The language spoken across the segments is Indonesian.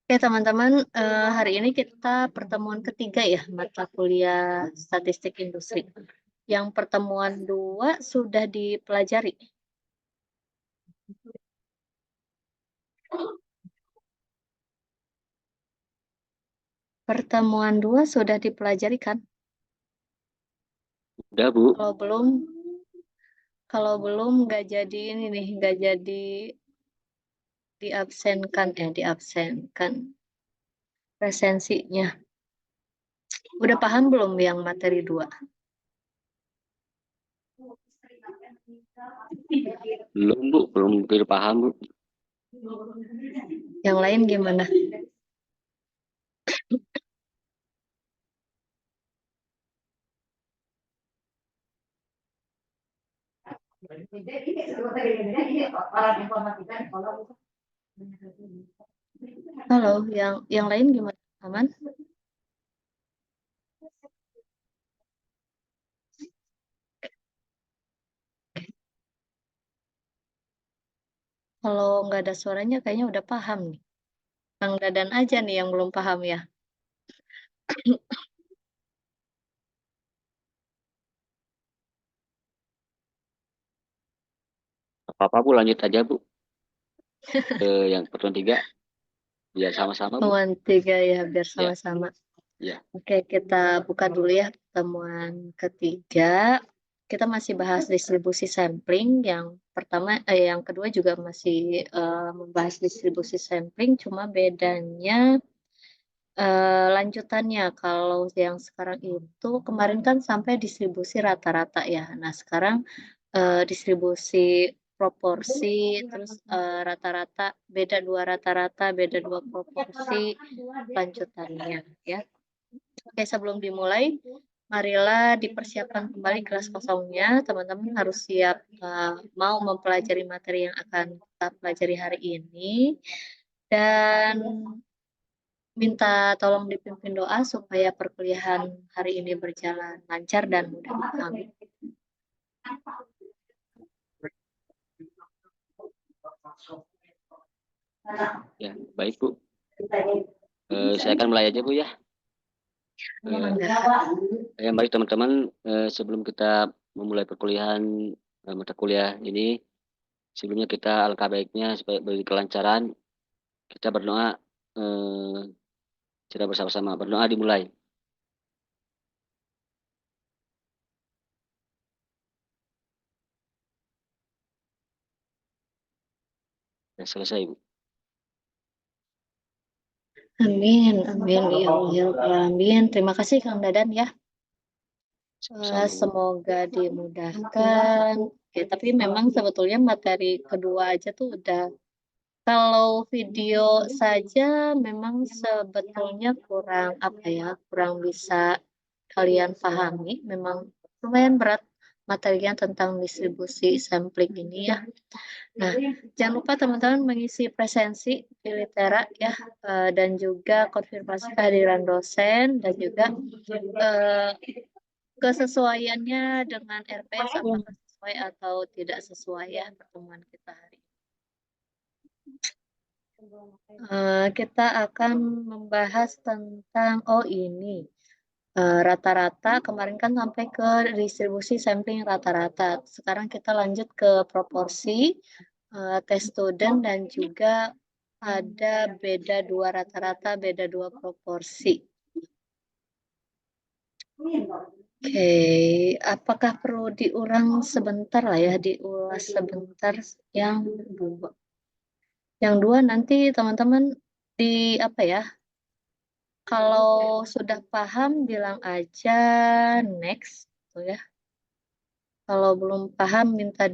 Oke teman-teman, hari ini kita pertemuan ketiga ya mata kuliah statistik industri. Yang pertemuan 2 sudah dipelajari. Pertemuan 2 sudah dipelajari kan? Udah, Bu. Kalau belum nggak jadi ini nih, nggak jadi diabsenkan presensinya. Udah paham belum yang materi 2? Belum, Bu. Belum begitu paham, Bu. Yang lain gimana? Halo, yang lain gimana? Aman? Kalau nggak ada suaranya kayaknya udah paham nih. Kang Dadan aja nih yang belum paham ya. Apa-apa, Bu. Lanjut aja, Bu. Ke yang pertemuan 3. Biar sama-sama, Bu. Pertemuan 3 ya, biar Ya, sama-sama. ya. Oke, kita buka dulu ya pertemuan ketiga. Kita masih bahas distribusi sampling. Yang kedua juga masih membahas distribusi sampling, cuma bedanya lanjutannya. Kalau yang sekarang itu kemarin kan sampai distribusi rata-rata ya. Nah, sekarang distribusi proporsi, terus rata-rata, beda dua proporsi lanjutannya ya. Oke, sebelum dimulai, marilah dipersiapkan kembali kelas kosongnya. Teman-teman harus siap mau mempelajari materi yang akan kita pelajari hari ini. Dan minta tolong dipimpin doa supaya perkuliahan hari ini berjalan lancar dan mudah dipahami. Ya, baik, Bu. Saya akan mulai aja, Bu, ya. Yang baik, teman-teman. Sebelum kita memulai perkuliahan mata kuliah ini, sebelumnya kita alangkah baiknya supaya bagi kelancaran, kita berdoa secara bersama-sama. Berdoa dimulai. Ya, selesai, Bu. Amin, amin, ya Allah, ya Rabbal Alamin. Terima kasih Kang Dadan ya. Sama-sama, Bu. Semoga dimudahkan. Oke, tapi memang sebetulnya materi kedua aja tuh udah, kalau video saja memang sebetulnya kurang apa ya, kurang bisa kalian pahami. Memang lumayan berat materinya tentang distribusi sampling ini ya. Nah, jangan lupa teman-teman mengisi presensi di Litera ya, dan juga konfirmasi kehadiran dosen dan juga eh, kesesuaiannya dengan RPS apakah sesuai atau tidak sesuai ya pertemuan kita hari ini. Kita akan membahas tentang ini rata-rata. Kemarin kan sampai ke distribusi sampling rata-rata. Sekarang kita lanjut ke proporsi tes student dan juga ada beda dua rata-rata, beda dua proporsi. Oke, apakah perlu diulang sebentar lah ya, diulas sebentar yang dua. Yang dua nanti teman-teman di apa ya? Kalau sudah paham bilang aja next, tuh ya. Kalau belum paham minta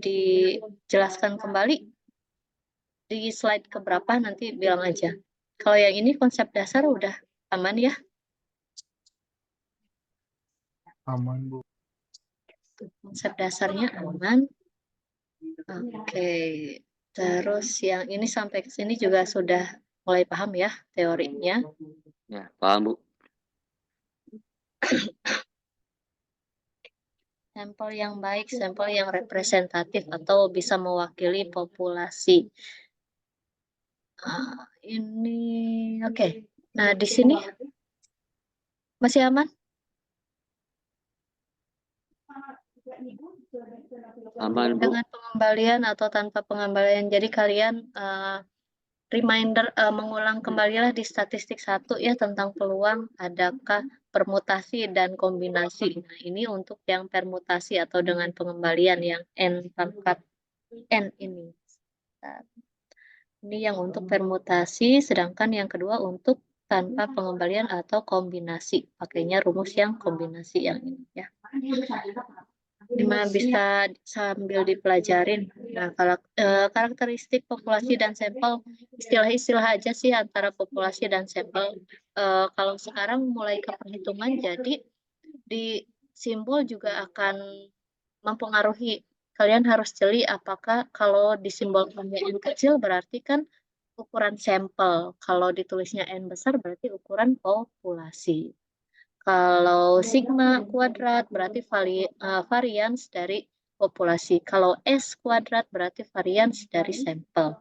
dijelaskan kembali di slide keberapa nanti bilang aja. Kalau yang ini konsep dasar udah aman ya? Aman, Bu. Konsep dasarnya aman. Oke. Terus yang ini sampai ke sini juga sudah mulai paham ya teorinya. Ya, paham, Bu. Sampel yang baik, sampel yang representatif atau bisa mewakili populasi. Ini oke. Nah, di sini masih aman? Aman, Bu. Dengan pengembalian atau tanpa pengembalian. Jadi kalian reminder mengulang kembalilah di statistik 1 ya tentang peluang adakah permutasi dan kombinasi. Nah, ini untuk yang permutasi atau dengan pengembalian yang N pangkat N ini. Nah, ini yang untuk permutasi, sedangkan yang kedua untuk tanpa pengembalian atau kombinasi. Pakainya rumus yang kombinasi yang ini ya. Dimana bisa sambil dipelajarin. Nah, kalau karakteristik populasi dan sampel, istilah-istilah aja sih antara populasi dan sampel. Kalau sekarang mulai ke perhitungan, jadi di simbol juga akan mempengaruhi. Kalian harus jeli apakah kalau disimbolkannya N kecil berarti kan ukuran sampel. Kalau ditulisnya N besar berarti ukuran populasi. Kalau sigma kuadrat berarti varians dari populasi. Kalau S kuadrat berarti varians dari sampel.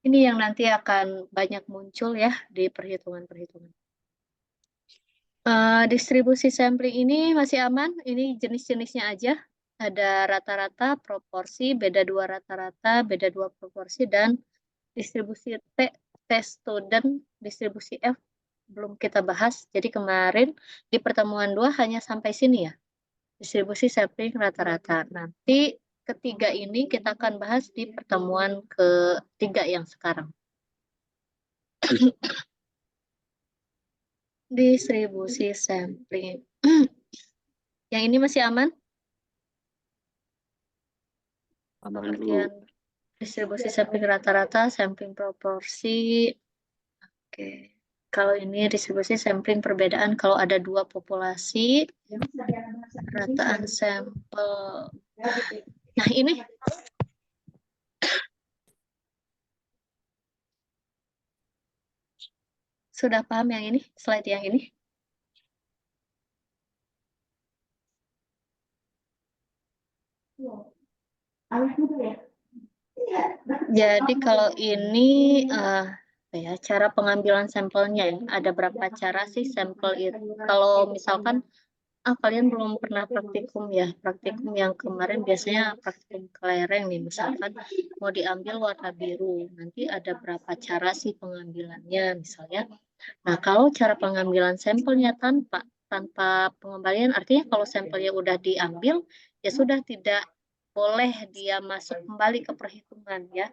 Ini yang nanti akan banyak muncul ya di perhitungan-perhitungan. Distribusi sampling ini masih aman. Ini jenis-jenisnya aja. Ada rata-rata, proporsi, beda 2 rata-rata, beda 2 proporsi, dan distribusi T, test student, distribusi F, belum kita bahas. Jadi kemarin di pertemuan 2 hanya sampai sini ya. Distribusi sampling rata-rata. Nanti ketiga ini kita akan bahas di pertemuan ketiga yang sekarang. Distribusi sampling. Yang ini masih aman? Aman, Bu. Pengertian distribusi sampling rata-rata, sampling proporsi. Oke. Kalau ini distribusi sampling perbedaan kalau ada 2 populasi, rataan sampel. Nah, ini sudah paham yang ini? Slide yang ini? Jadi kalau ini ya cara pengambilan sampelnya ya. Ada berapa cara sih sampel itu? Kalau misalkan kalian belum pernah praktikum ya, praktikum yang kemarin biasanya praktikum kelereng nih, misalkan mau diambil warna biru, nanti ada berapa cara sih pengambilannya misalnya. Nah, kalau cara pengambilan sampelnya tanpa pengembalian, artinya kalau sampelnya udah diambil, ya sudah tidak boleh dia masuk kembali ke perhitungan ya,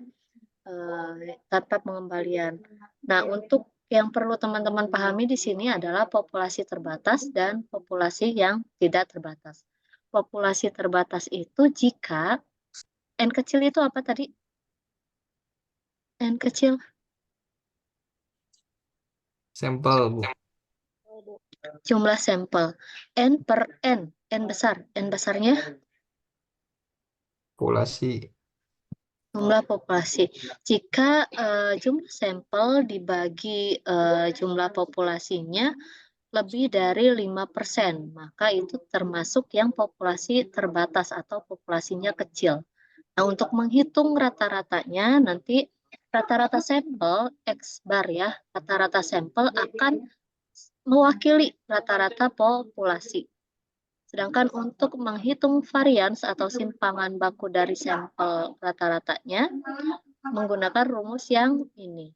tanpa pengembalian. Nah, untuk yang perlu teman-teman pahami di sini adalah populasi terbatas dan populasi yang tidak terbatas. Populasi terbatas itu jika N kecil itu apa tadi? N kecil. Sampel, Bu. Jumlah sampel. N per N. N besar. N besarnya? Populasi. Jumlah populasi. Jika jumlah sampel dibagi jumlah populasinya lebih dari 5%, maka itu termasuk yang populasi terbatas atau populasinya kecil. Nah, untuk menghitung rata-ratanya, nanti rata-rata sampel X bar ya, rata-rata sampel akan mewakili rata-rata populasi. Sedangkan untuk menghitung varians atau simpangan baku dari sampel rata-ratanya, menggunakan rumus yang ini.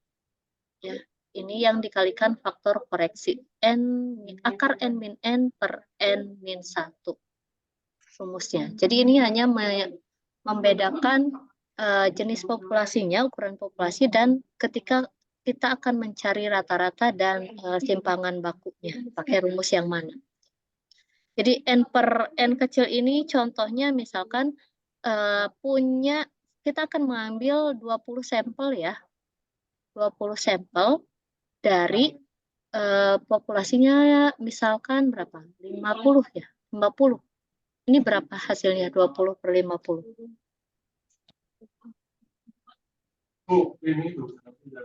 Ya, ini yang dikalikan faktor koreksi. Akar N min N per N min 1. Rumusnya. Jadi ini hanya membedakan jenis populasinya, ukuran populasi, dan ketika kita akan mencari rata-rata dan simpangan bakunya, pakai rumus yang mana. Jadi N per N kecil ini contohnya misalkan kita akan mengambil 20 sampel ya. 20 sampel dari populasinya misalkan berapa? 50 ya. 50. Ini berapa hasilnya? 20 per 50.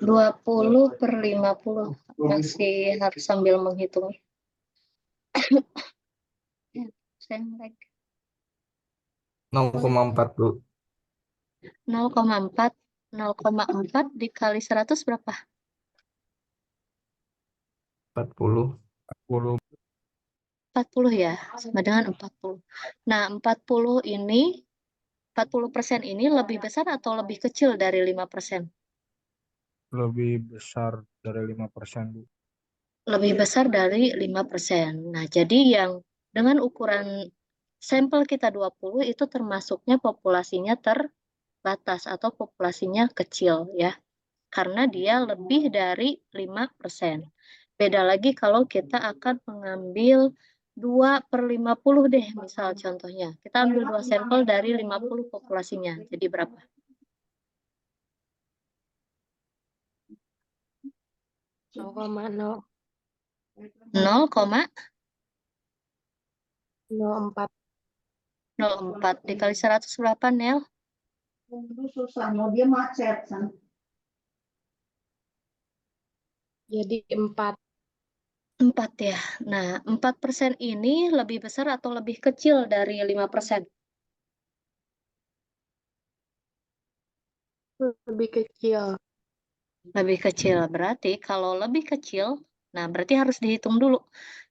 20 per 50. Masih harus sambil menghitung. 0,4 Bu. 0,4. 0,4 dikali 100 berapa? 40. 40. 40 ya, sama dengan 40. Nah, 40% ini lebih besar atau lebih kecil dari 5%? Lebih besar dari 5%, Bu. Lebih besar dari 5%. Nah, jadi yang dengan ukuran sampel kita 20 itu termasuknya populasinya terbatas atau populasinya kecil ya. Karena dia lebih dari 5%. Beda lagi kalau kita akan mengambil 2/50 deh, misal contohnya. Kita ambil 2 sampel dari 50 populasinya. Jadi berapa? 0,004. 0,04 dikali 100 berapa, Nel? Susah, mau dia macet. Jadi 4. 4 ya. Nah, 4% ini lebih besar atau lebih kecil dari 5%? Lebih kecil. Lebih kecil. Berarti kalau lebih kecil, nah berarti harus dihitung dulu.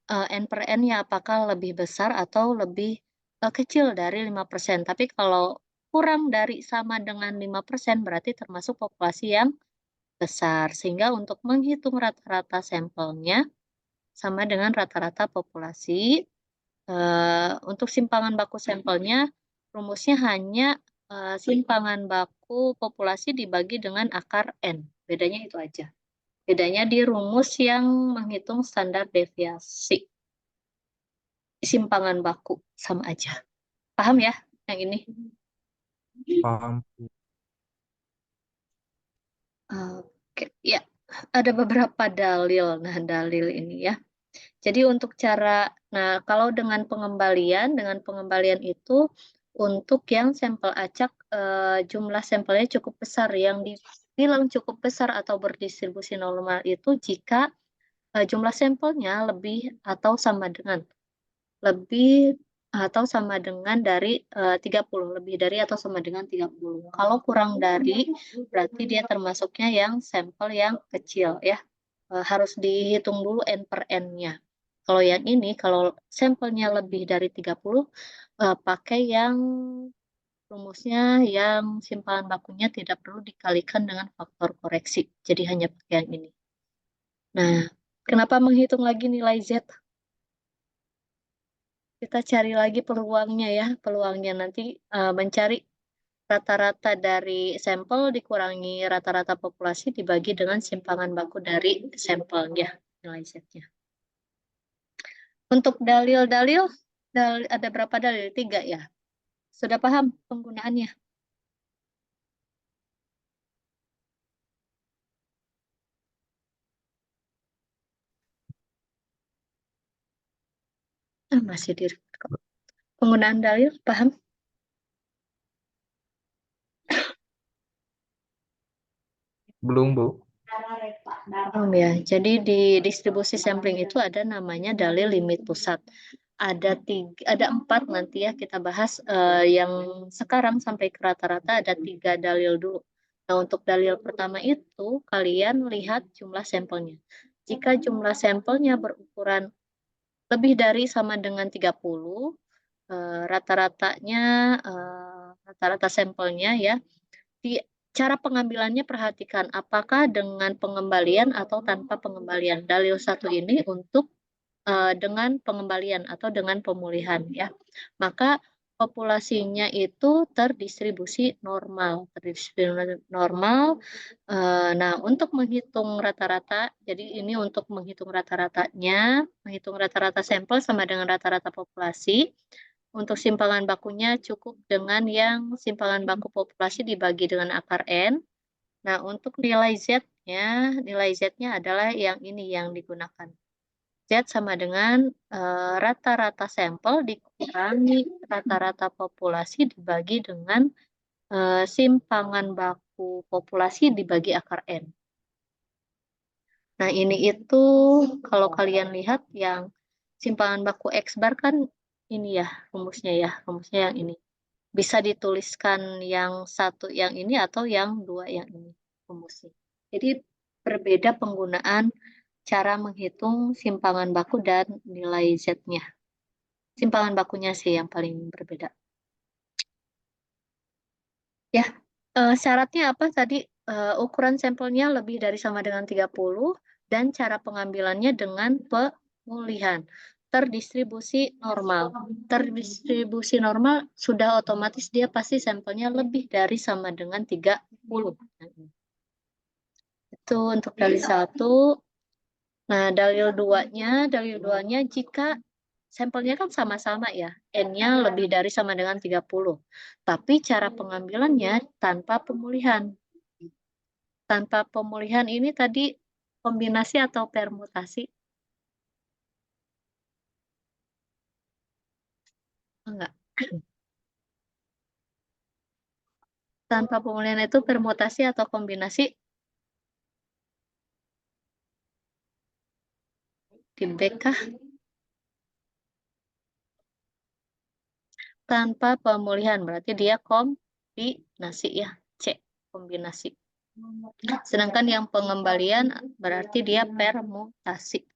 N per N-nya apakah lebih besar atau lebih kecil dari 5%. Tapi kalau kurang dari sama dengan 5% berarti termasuk populasi yang besar. Sehingga untuk menghitung rata-rata sampelnya sama dengan rata-rata populasi. Untuk simpangan baku sampelnya, rumusnya hanya simpangan baku populasi dibagi dengan akar N. Bedanya itu aja. Bedanya di rumus yang menghitung standar deviasi. Simpangan baku sama aja. Paham ya yang ini? Paham, Bu. Oke, ya. Ada beberapa dalil. Nah, dalil ini ya. Jadi untuk nah kalau dengan pengembalian itu untuk yang sampel acak jumlah sampelnya cukup besar. Yang dibilang cukup besar atau berdistribusi normal itu jika jumlah sampelnya lebih atau sama dengan dari 30, lebih dari atau sama dengan 30. Kalau kurang dari berarti dia termasuknya yang sampel yang kecil ya. Harus dihitung dulu N per N-nya. Kalau yang ini, kalau sampelnya lebih dari 30, pakai yang rumusnya yang simpanan bakunya tidak perlu dikalikan dengan faktor koreksi. Jadi hanya pakai yang ini. Nah, kenapa menghitung lagi nilai Z? Kita cari lagi peluangnya ya. Peluangnya nanti mencari rata-rata dari sampel dikurangi rata-rata populasi dibagi dengan simpangan baku dari sampelnya, nilai Z-nya. Untuk dalil-dalil, ada berapa dalil? 3 ya. Sudah paham penggunaannya? Masih di penggunaan dalil, paham? Belum Bu. Paham ya. Jadi di distribusi sampling itu ada namanya dalil limit pusat. Ada 4 nanti ya kita bahas. Yang sekarang sampai ke rata-rata ada 3 dalil dulu. Nah, untuk dalil pertama itu kalian lihat jumlah sampelnya. Jika jumlah sampelnya berukuran lebih dari sama dengan 30, rata-rata sampelnya ya. Di cara pengambilannya perhatikan apakah dengan pengembalian atau tanpa pengembalian. Dalil 1 ini untuk dengan pengembalian atau dengan pemulihan ya. Maka populasinya itu terdistribusi normal. Nah, untuk menghitung rata-rata, jadi ini untuk menghitung rata-ratanya, menghitung rata-rata sampel sama dengan rata-rata populasi. Untuk simpangan bakunya cukup dengan yang simpangan baku populasi dibagi dengan akar N. Nah, untuk nilai Z-nya adalah yang ini yang digunakan. Z sama dengan rata-rata sampel dikurangi rata-rata populasi dibagi dengan simpangan baku populasi dibagi akar N. Nah, ini itu kalau kalian lihat yang simpangan baku X bar kan ini ya rumusnya yang ini. Bisa dituliskan yang satu yang ini atau yang dua yang ini rumusnya. Jadi berbeda penggunaan cara menghitung simpangan baku dan nilai Z-nya. Simpangan bakunya sih yang paling berbeda. Ya, syaratnya apa tadi? Ukuran sampelnya lebih dari sama dengan 30 dan cara pengambilannya dengan pemulihan. Terdistribusi normal. Terdistribusi normal sudah otomatis dia pasti sampelnya lebih dari sama dengan 30. Itu untuk dalil 1. Nah, dalil 2-nya jika sampelnya kan sama-sama ya, N-nya lebih dari sama dengan 30. Tapi cara pengambilannya tanpa pemulihan. Tanpa pemulihan ini tadi kombinasi atau permutasi? Enggak. Tanpa pemulihan itu permutasi atau kombinasi? Di B kah? Tanpa pemulihan berarti dia kombinasi ya, C, kombinasi. Sedangkan yang pengembalian berarti dia permutasi.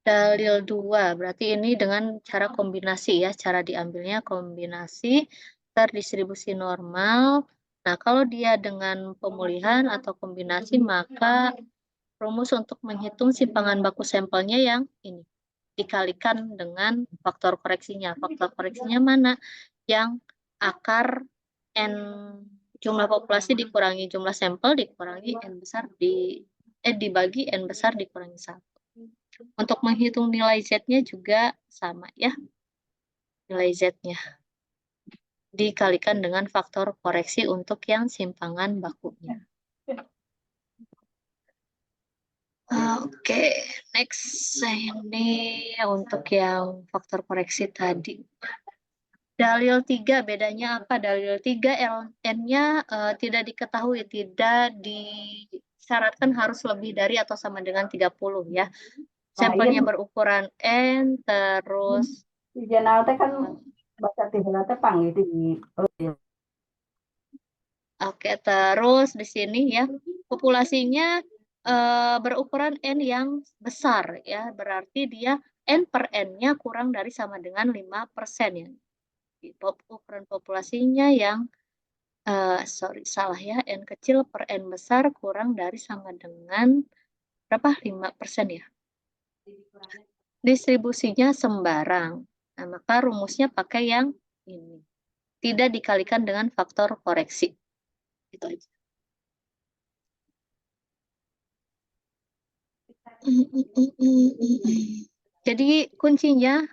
Dalil 2, berarti ini dengan cara kombinasi ya, cara diambilnya kombinasi terdistribusi normal. Nah, kalau dia dengan pemulihan atau kombinasi, maka rumus untuk menghitung simpangan baku sampelnya yang ini. Dikalikan dengan faktor koreksinya. Faktor koreksinya mana? Yang akar N jumlah populasi dikurangi jumlah sampel dikurangi N besar dibagi N besar dikurangi 1. Untuk menghitung nilai Z-nya juga sama ya. Nilai Z-nya dikalikan dengan faktor koreksi untuk yang simpangan bakunya. Oke, next. Ini untuk yang faktor koreksi tadi. Dalil 3, bedanya apa? Dalil 3 N-nya tidak diketahui, tidak disyaratkan harus lebih dari atau sama dengan 30 ya. Sampelnya berukuran N, terus Di jurnal teh kan baca di jurnal teh panggil di oke, terus di sini ya populasinya berukuran N yang besar ya, berarti dia N per N-nya kurang dari sama dengan 5% ya. Ukuran populasinya yang salah ya, N kecil per N besar kurang dari sama dengan berapa? 5% ya. Distribusinya sembarang. Nah, maka rumusnya pakai yang ini. Tidak dikalikan dengan faktor koreksi. Itu aja. Jadi kuncinya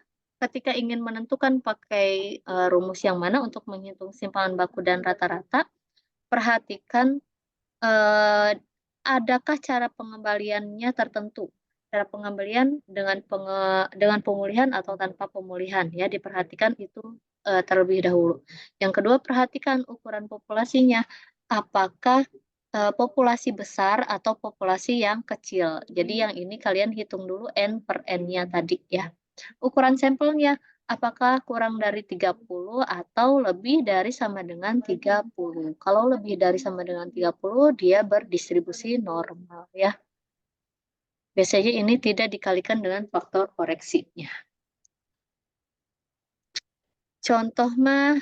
ketika ingin menentukan pakai rumus yang mana untuk menghitung simpangan baku dan rata-rata, perhatikan adakah cara pengembaliannya tertentu. Cara pengembalian dengan pemulihan atau tanpa pemulihan ya, diperhatikan itu terlebih dahulu. Yang kedua, perhatikan ukuran populasinya. Apakah populasi besar atau populasi yang kecil. Jadi yang ini kalian hitung dulu N per N-nya tadi ya. Ukuran sampelnya apakah kurang dari 30 atau lebih dari sama dengan 30. Kalau lebih dari sama dengan 30 dia berdistribusi normal ya. Biasanya ini tidak dikalikan dengan faktor koreksinya. Contoh mah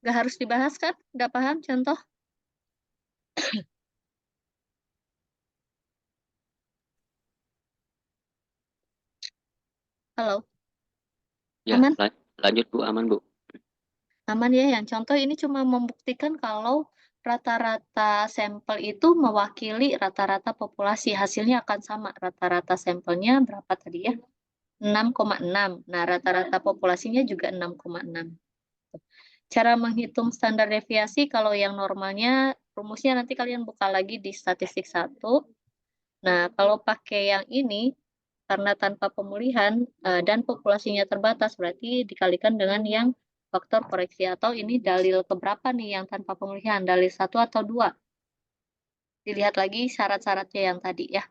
nggak harus dibahas kan? Udah paham contoh? Halo? Ya, Aman? lanjut Bu, aman Bu. Aman ya, yang contoh ini cuma membuktikan kalau rata-rata sampel itu mewakili rata-rata populasi. Hasilnya akan sama. Rata-rata sampelnya berapa tadi ya? 6,6. Nah, rata-rata populasinya juga 6,6. Cara menghitung standar deviasi kalau yang normalnya, rumusnya nanti kalian buka lagi di statistik 1. Nah, kalau pakai yang ini, karena tanpa pemulihan dan populasinya terbatas, berarti dikalikan dengan yang faktor koreksi. Atau ini dalil keberapa nih yang tanpa pemulihan? Dalil 1 atau 2? Dilihat lagi syarat-syaratnya yang tadi ya.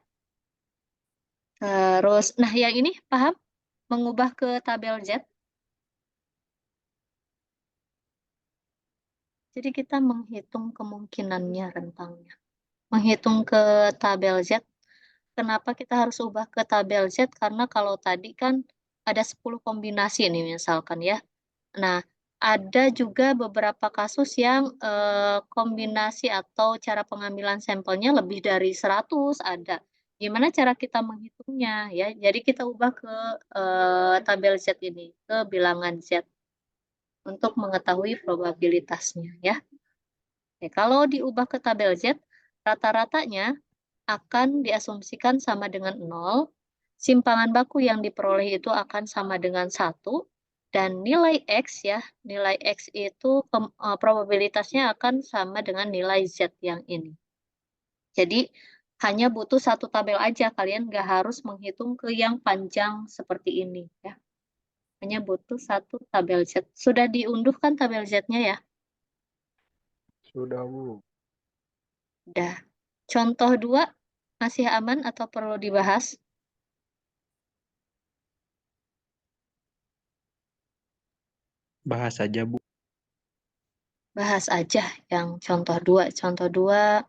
Terus, nah yang ini paham? Mengubah ke tabel Z? Jadi kita menghitung kemungkinannya rentangnya. Menghitung ke tabel Z. Kenapa kita harus ubah ke tabel Z? Karena kalau tadi kan ada 10 kombinasi nih misalkan ya. Nah, ada juga beberapa kasus yang kombinasi atau cara pengambilan sampelnya lebih dari 100 ada. Gimana cara kita menghitungnya ya? Jadi kita ubah ke tabel Z ini, ke bilangan Z untuk mengetahui probabilitasnya ya. Oke, kalau diubah ke tabel Z, rata-ratanya akan diasumsikan sama dengan 0, simpangan baku yang diperoleh itu akan sama dengan 1, dan nilai X ya, nilai X itu probabilitasnya akan sama dengan nilai Z yang ini. Jadi hanya butuh satu tabel aja, kalian nggak harus menghitung ke yang panjang seperti ini ya. Hanya butuh satu tabel Z. Sudah diunduh kan tabel Z-nya ya? Sudah, Bu. Udah. Contoh 2 masih aman atau perlu dibahas? Bahas aja, Bu. Bahas aja yang contoh 2. Contoh 2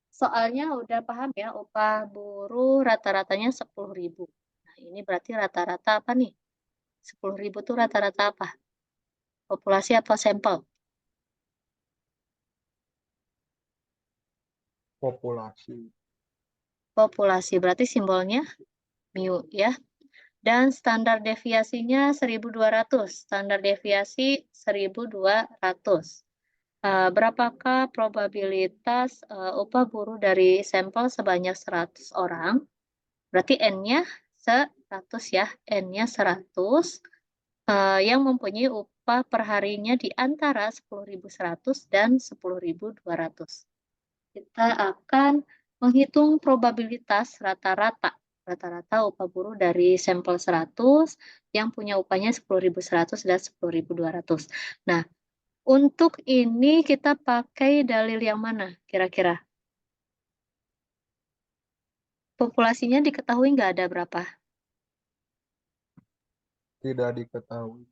soalnya udah paham ya, upah buruh rata-ratanya 10.000. Nah, ini berarti rata-rata apa nih? 10.000 tuh rata-rata apa? Populasi atau sampel? Populasi. Populasi, berarti simbolnya mu ya. Dan standar deviasinya 1.200. Standar deviasi 1.200. Berapakah probabilitas upah buruh dari sampel sebanyak 100 orang? Berarti N-nya 100 ya, N-nya 100 yang mempunyai upah perharinya di antara 10.100 dan 10.200. Kita akan menghitung probabilitas rata-rata upah buruh dari sampel 100 yang punya upahnya 10.100 dan 10.200. Nah, untuk ini kita pakai dalil yang mana kira-kira? Populasinya diketahui nggak ada berapa? Tidak diketahui.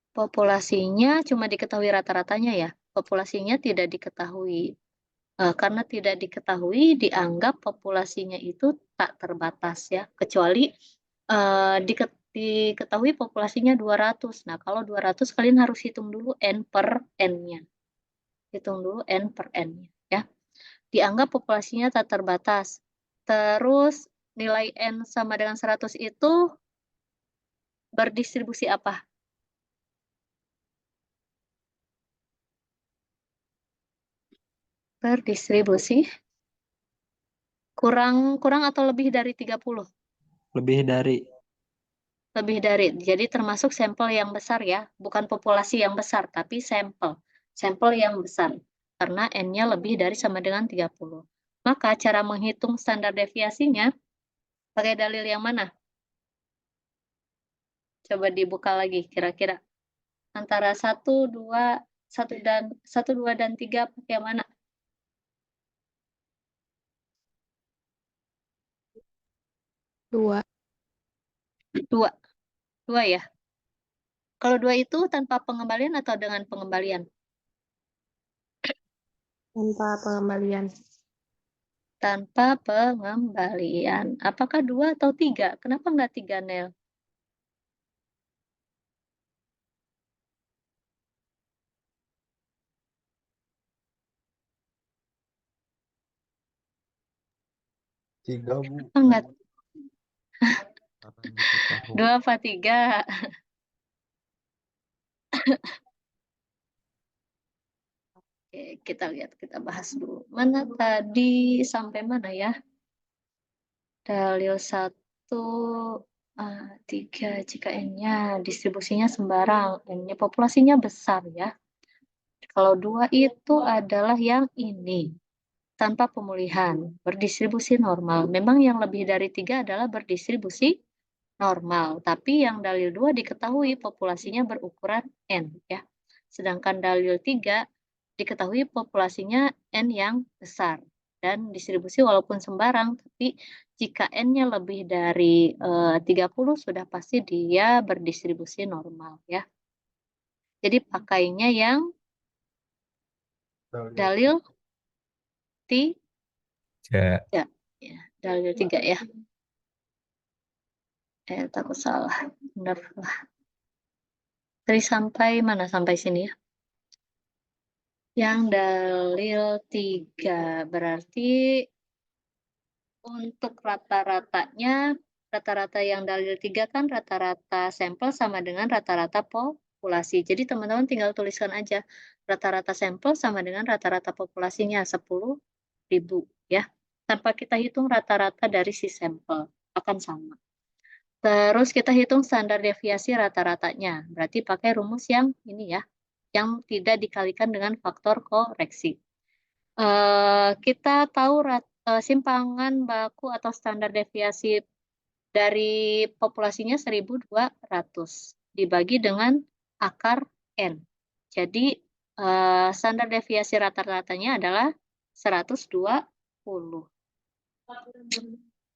Populasinya cuma diketahui rata-ratanya ya. Populasinya tidak diketahui. Karena tidak diketahui dianggap populasinya itu tak terbatas ya. Kecuali diketahui populasinya 200. Nah, kalau 200 kalian harus hitung dulu N per N-nya. Hitung dulu N per N-nya ya. Dianggap populasinya tak terbatas. Terus nilai N sama dengan 100 itu berdistribusi apa? Berdistribusi kurang atau lebih dari 30? Lebih dari. Lebih dari. Jadi termasuk sampel yang besar ya, bukan populasi yang besar, tapi sampel. Sampel yang besar. Karena N-nya lebih dari sama dengan 30. Maka cara menghitung standar deviasinya pakai dalil yang mana? Coba dibuka lagi kira-kira. Antara 1, 2, 2 dan 3 pakai mana? 2. 2. 2 ya. Kalau 2 itu tanpa pengembalian atau dengan pengembalian? Tanpa pengembalian. Tanpa pengembalian. Apakah 2 atau 3? Kenapa nggak 3, Nel? Tiga, Bu. Enggak. Karena diketahui. 2 apa 3? Oke, kita lihat, kita bahas dulu. Mana tadi, sampai mana ya? Dalil 1, 3, jika N-nya distribusinya sembarang, N-nya populasinya besar ya. Kalau 2 itu adalah yang ini, tanpa pemulihan, berdistribusi normal. Memang yang lebih dari 3 adalah berdistribusi normal, tapi yang dalil 2 diketahui populasinya berukuran N ya. Sedangkan dalil 3 diketahui populasinya N yang besar dan distribusi walaupun sembarang, tapi jika N-nya lebih dari 30 sudah pasti dia berdistribusi normal ya. Jadi pakainya yang dalil tiga. Ja. Ya, dalil 3 ya. Takut salah. Benar lah. Tadi sampai mana? Sampai sini ya. Yang dalil 3 berarti untuk rata-ratanya, rata-rata yang dalil 3 kan rata-rata sampel sama dengan rata-rata populasi. Jadi teman-teman tinggal tuliskan aja. Rata-rata sampel sama dengan rata-rata populasinya 10.000 ya. Tanpa kita hitung rata-rata dari si sampel. Akan sama. Terus kita hitung standar deviasi rata-ratanya. Berarti pakai rumus yang ini ya. Yang tidak dikalikan dengan faktor koreksi. Kita tahu simpangan baku atau standar deviasi dari populasinya 1.200 dibagi dengan akar N. Jadi standar deviasi rata-ratanya adalah 120.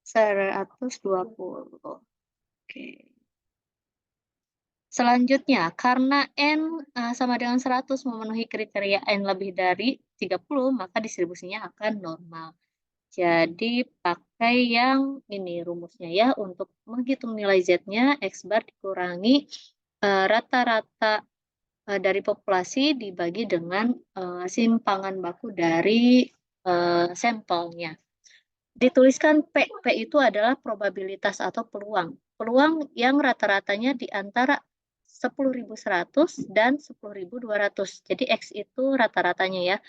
120. Oke. Selanjutnya, karena N sama dengan 100 memenuhi kriteria N lebih dari 30, maka distribusinya akan normal. Jadi pakai yang ini rumusnya ya, untuk menghitung nilai Z-nya, X bar dikurangi rata-rata dari populasi dibagi dengan simpangan baku dari sampelnya. Dituliskan P. P itu adalah probabilitas atau peluang. Peluang yang rata-ratanya di antara 10.100 dan 10.200. Jadi X itu rata-ratanya ya.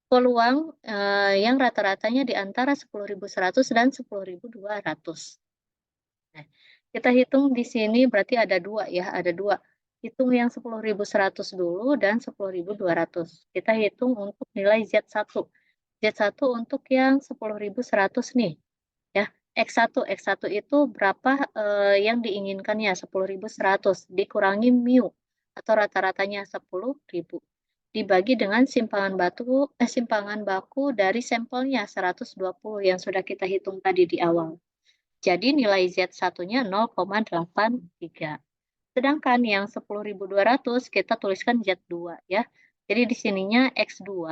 Peluang yang rata-ratanya di antara 10.100 dan 10.200. Nah, kita hitung di sini berarti ada 2 ya, ada 2. Hitung yang 10.100 dulu dan 10.200. Kita hitung untuk nilai Z1. Z1 untuk yang 10.100 nih. Ya, X1 itu berapa yang diinginkannya 10.100 dikurangi mu atau rata-ratanya 10.000 dibagi dengan simpangan baku dari sampelnya 120 yang sudah kita hitung tadi di awal. Jadi nilai Z1-nya 0,83. Sedangkan yang 10.200 kita tuliskan Z2 ya. Jadi di sininya X2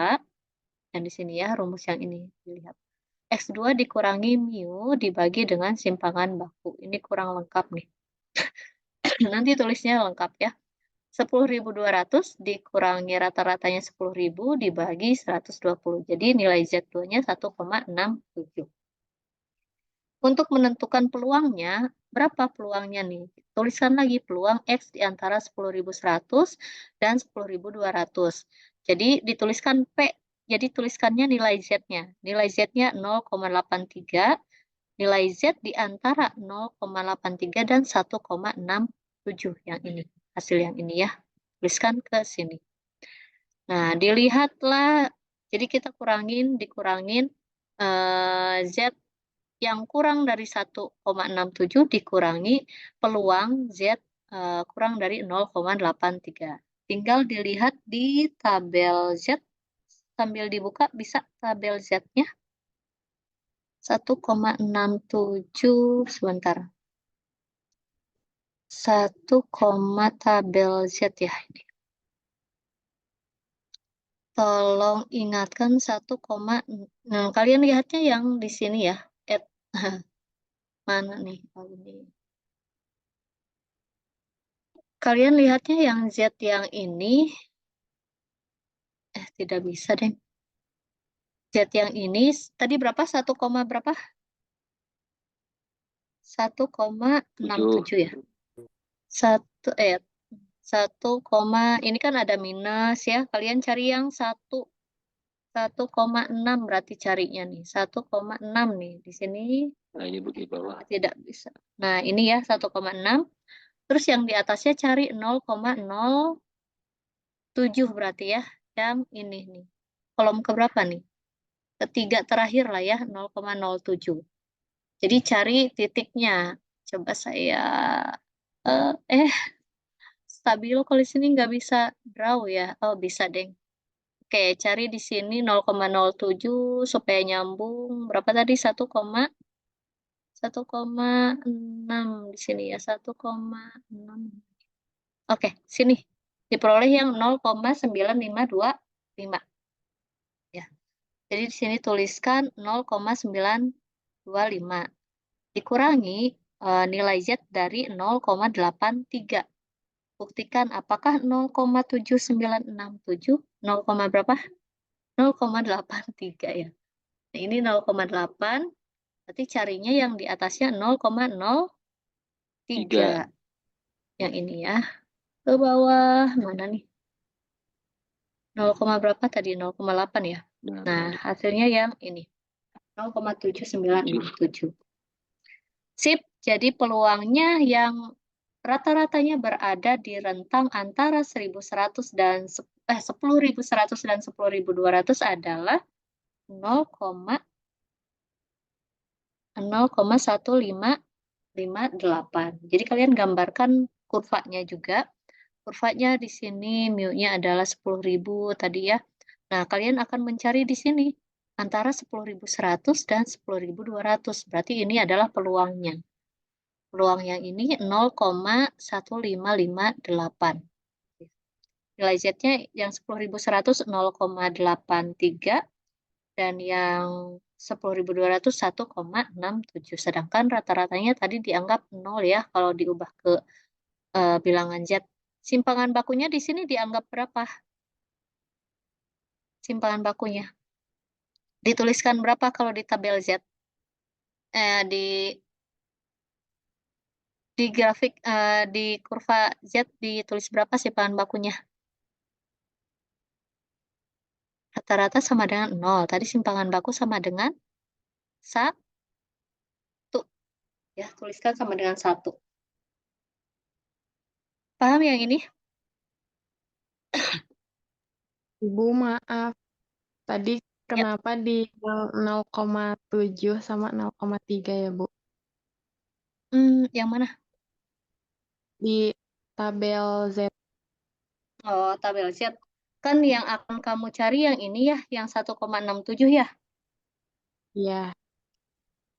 dan di sini ya rumus yang ini dilihat. X2 dikurangi mu dibagi dengan simpangan baku. Ini kurang lengkap nih. Nanti tulisnya lengkap ya. 10.200 dikurangi rata-ratanya 10.000 dibagi 120. Jadi nilai Z2-nya 1,67. Untuk menentukan peluangnya, berapa peluangnya nih? Tuliskan lagi peluang X di antara 10.100 dan 10.200. Jadi dituliskan P. Jadi tuliskannya nilai Z-nya. Nilai Z-nya 0,83. Nilai Z di antara 0,83 dan 1,67 yang ini. Hasil yang ini ya. Tuliskan ke sini. Nah, dilihatlah. Jadi kita dikurangin Z yang kurang dari 1,67 dikurangi peluang Z kurang dari 0,83. Tinggal dilihat di tabel Z. Sambil dibuka bisa tabel Z-nya. 1,67 sebentar. 1, tabel Z ya ini. Tolong ingatkan 1, nah kalian lihatnya yang di sini ya. Mana nih? Oh, ini. Kalian lihatnya yang Z yang ini. Tidak bisa deh. Z yang ini tadi berapa? 1, berapa? 1,67 ya. 1, ini kan ada minus ya. Kalian cari yang 1,6 berarti carinya nih. 1,6 nih di sini. Nah, ini di bawah. Tidak bisa. Nah, ini ya 1,6. Terus yang di atasnya cari 0,07 berarti ya. Yang ini nih. Kolom keberapa nih? Ketiga terakhir lah ya, 0,07. Jadi cari titiknya. Coba saya stabilo kalau di sini nggak bisa draw ya. Oh, bisa deh. Oke, cari di sini 0,07 supaya nyambung. Berapa tadi? 1,6 di sini ya. 1,6. Oke, sini. Diperoleh yang 0,9525. Ya. Jadi di sini tuliskan 0,925. Dikurangi nilai Z dari 0,83. Buktikan apakah 0,7967, 0, berapa? 0,83 ya. Nah, ini 0,8, berarti carinya yang di atasnya 0,03. Yang ini ya. Ke bawah, mana nih? 0, berapa tadi? 0,8 ya. Nah, hasilnya yang ini. 0,7967. Sip, jadi peluangnya yang rata-ratanya berada di rentang antara 1.100 dan 10.100 dan 10.200 adalah 0,1558. Jadi kalian gambarkan kurvanya juga. Kurvanya di sini mu-nya adalah 10.000 tadi ya. Nah, kalian akan mencari di sini antara 10.100 dan 10.200. Berarti ini adalah peluangnya. Peluang yang ini 0,1558. Nilai Z-nya yang 10.100 0,83 dan yang 10.200 1,67. Sedangkan rata-ratanya tadi dianggap 0 ya kalau diubah ke bilangan Z. Simpangan bakunya di sini dianggap berapa? Simpangan bakunya. Dituliskan berapa kalau di tabel Z? Di grafik di kurva Z ditulis berapa simpangan bakunya? Rata-rata sama dengan 0. Tadi simpangan baku sama dengan 1. Ya, tuliskan sama dengan 1. Paham yang ini? Ibu maaf, tadi kenapa di 0,7 sama 0,3 ya, Bu? Yang mana? Di tabel Z. Oh, tabel Z. Kan yang akan kamu cari yang ini ya, yang 1,67 ya. Iya,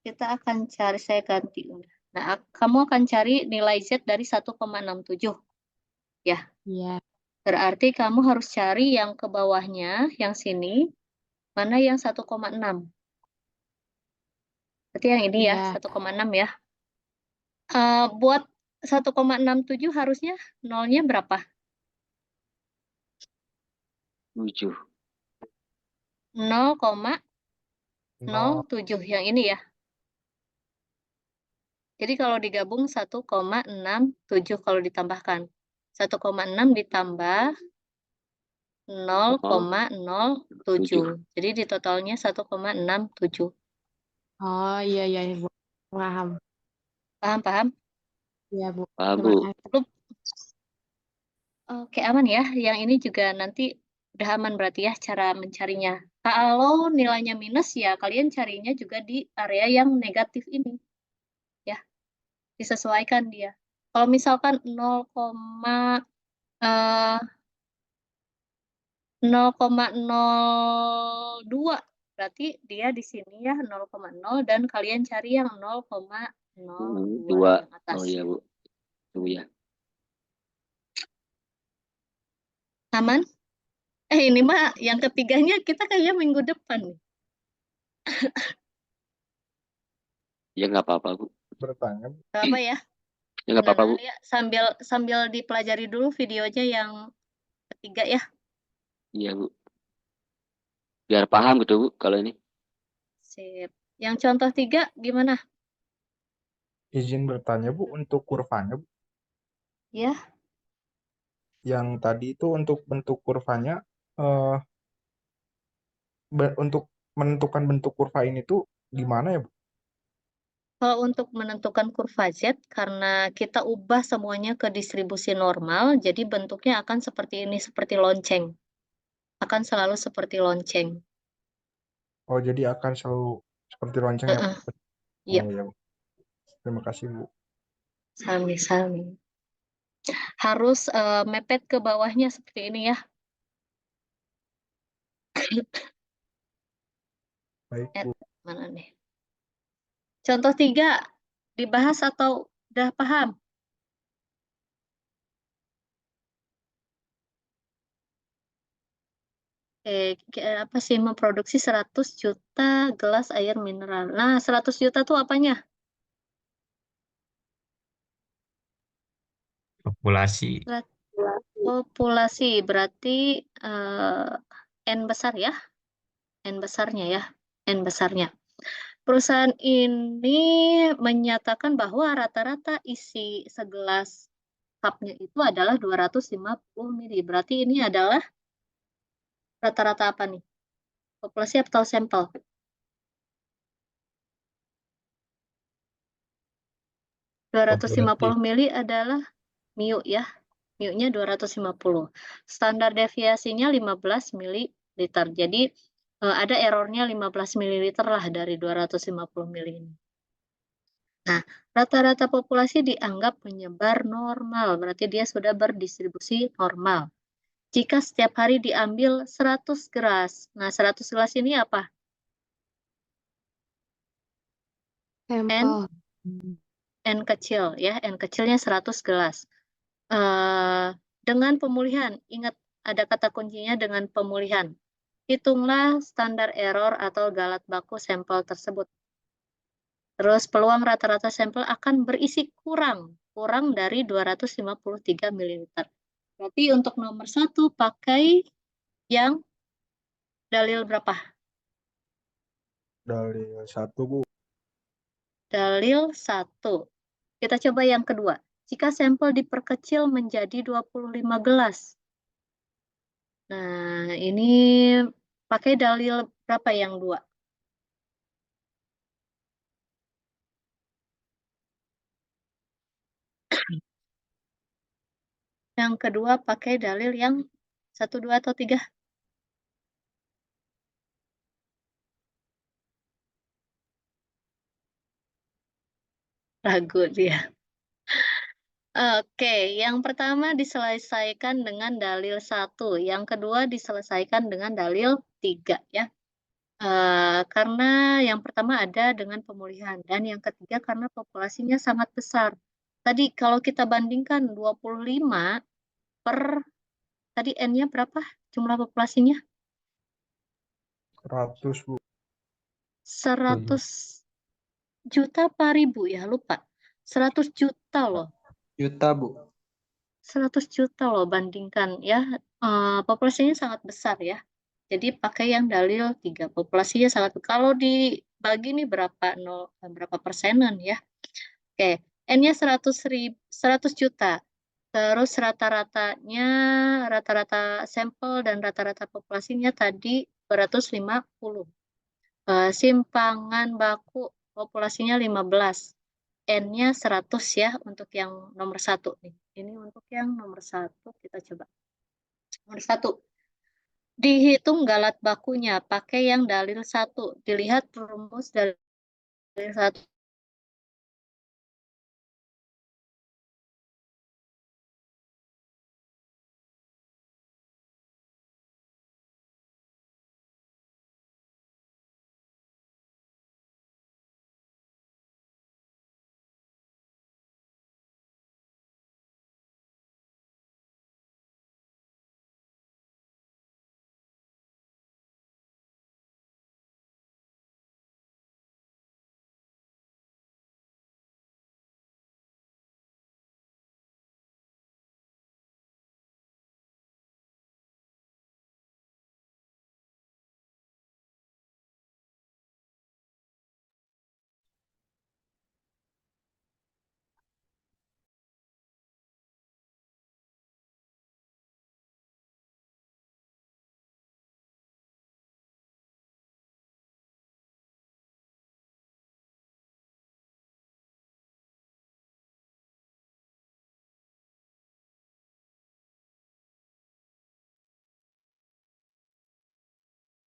Kita akan cari, saya ganti. Nah, kamu akan cari nilai Z dari 1,67. Ya, iya. berarti kamu harus cari yang ke bawahnya, yang sini, mana yang 1,6. Berarti yang ini ya, Iya. 1,6 ya. Buat 1,67 harusnya nolnya berapa? 7. 0,07 yang ini ya. Jadi kalau digabung 1,67 kalau ditambahkan. 1,6 ditambah 0,07. Jadi di totalnya 1,67. Oh, iya, Ibu. Paham. Paham? Iya, Bu. Paham, Terima Bu. kasih. Oke, aman ya. Yang ini juga nanti udah aman berarti ya cara mencarinya. Kalau nilainya minus ya kalian carinya juga di area yang negatif ini. Ya, disesuaikan dia. Kalau misalkan 0,02 berarti dia di sini ya 0,0 dan kalian cari yang 0,02 yang atas. Oh iya, Bu. Tunggu ya. Aman? Ini mah yang ketiganya kita kayaknya minggu depan nih. Ya nggak apa-apa, Bu. Bertanya. Gak apa ya? Ya nggak apa-apa, Bu. Ya, sambil dipelajari dulu videonya yang ketiga ya. Iya, Bu. Biar paham gitu, Bu, kalau ini. Sip. Yang contoh 3 gimana? Izin bertanya, Bu, untuk kurvanya, Bu. Ya. Yang tadi itu untuk bentuk kurvanya, untuk menentukan bentuk kurva ini tuh gimana ya, Bu? Kalau untuk menentukan kurva Z, karena kita ubah semuanya ke distribusi normal, jadi bentuknya akan seperti ini, seperti lonceng. Akan selalu seperti lonceng. Oh, jadi akan selalu seperti lonceng ya, Bu? Iya. Oh, ya, Bu. Terima kasih, Bu. Sami. Harus mepet ke bawahnya seperti ini ya. Baik, Bu. Mana nih? Contoh 3, dibahas atau udah paham? Apa sih, memproduksi 100 juta gelas air mineral. Nah, 100 juta tuh apanya? Populasi. Populasi, berarti N besar ya, N besarnya ya, N besarnya. Perusahaan ini menyatakan bahwa rata-rata isi segelas cupnya itu adalah 250 mili. Berarti ini adalah rata-rata apa nih? Populasi atau sampel? Populasi. 250 mili adalah MIU ya. MIU-nya 250. Standar deviasinya 15 mililiter. Jadi ada errornya 15 mililiter lah dari 250 mili ini. Nah, rata-rata populasi dianggap menyebar normal, berarti dia sudah berdistribusi normal. Jika setiap hari diambil 100 gelas. Nah, 100 gelas ini apa? Sampel. N kecil ya, N kecilnya 100 gelas. Dengan pemulihan, ingat ada kata kuncinya dengan pemulihan. Hitunglah standar error atau galat baku sampel tersebut. Terus peluang rata-rata sampel akan berisi kurang dari 253 ml. Berarti untuk nomor 1 pakai yang dalil berapa? Dalil 1, Bu. Dalil 1. Kita coba yang kedua. Jika sampel diperkecil menjadi 25 gelas. Nah, ini pakai dalil berapa yang 2? Yang kedua pakai dalil yang 1, 2, atau 3? Ragu dia. Oke, yang pertama diselesaikan dengan dalil 1, yang kedua diselesaikan dengan dalil 3 ya. Karena yang pertama ada dengan pemulihan dan yang ketiga karena populasinya sangat besar. Tadi kalau kita bandingkan 25 per tadi N-nya berapa jumlah populasinya? 100, Bu. 100 juta apa ribu ya, lupa. 100 juta loh. Juta, Bu. 100 juta loh bandingkan ya. Populasinya sangat besar ya. Jadi pakai yang dalil 3. Populasinya sangat, kalau dibagi nih berapa persenan ya. Oke, N-nya 100 juta. Terus rata-rata sampel dan rata-rata populasinya tadi 250. Simpangan baku populasinya 15. N-nya 100 ya untuk yang nomor 1 nih. Ini untuk yang nomor 1 kita coba. Nomor 1. Dihitung galat bakunya pakai yang dalil 1. Dilihat rumus dalil 1.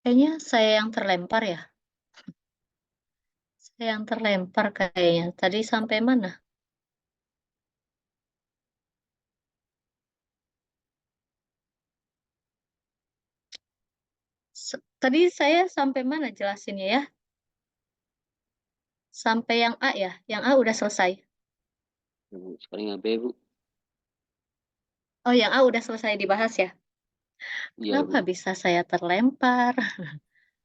Kayaknya saya yang terlempar ya. Saya yang terlempar kayaknya. Tadi sampai mana? Tadi saya sampai mana jelasinnya ya? Sampai yang A ya? Yang A udah selesai. Sekarang yang B, Bu. Oh, yang A udah selesai dibahas ya? Iya, Kenapa Bu. bisa saya terlempar?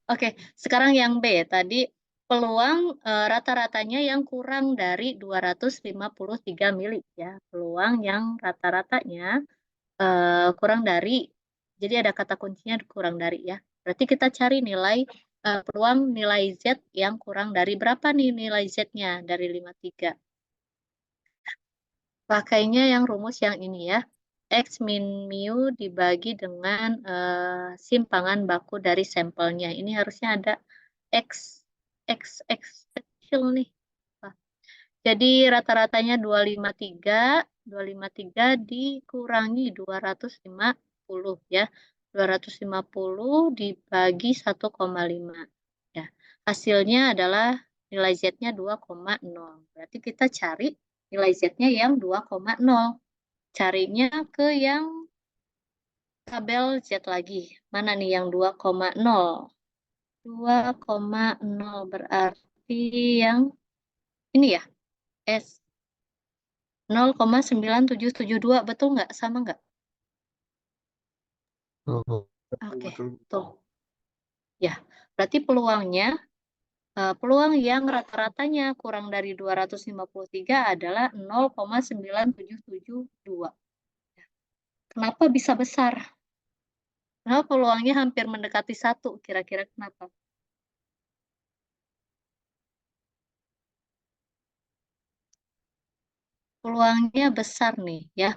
Oke, sekarang yang B tadi peluang, rata-ratanya yang kurang dari 253 mili ya, peluang yang rata-ratanya, kurang dari jadi ada kata kuncinya kurang dari ya. Berarti kita cari nilai, peluang nilai Z yang kurang dari berapa nih nilai Z-nya? Dari 53. Pakainya yang rumus yang ini ya, X min mu dibagi dengan, simpangan baku dari sampelnya. Ini harusnya ada X X kecil nih. Wah, jadi rata-ratanya 253 dikurangi 250 ya. 250 dibagi 1,5 ya. Hasilnya adalah nilai Z-nya 2,0. Berarti kita cari nilai Z-nya yang 2,0. Carinya ke yang tabel Z lagi. Mana nih yang 2,0? 2,0 berarti yang ini ya, S. 0,9772, betul nggak? Sama nggak? Oke, Betul. tuh. Ya, berarti peluangnya, peluang yang rata-ratanya kurang dari 253 adalah 0,9772. Kenapa bisa besar? Kenapa peluangnya hampir mendekati 1? Kira-kira kenapa? Peluangnya besar nih ya.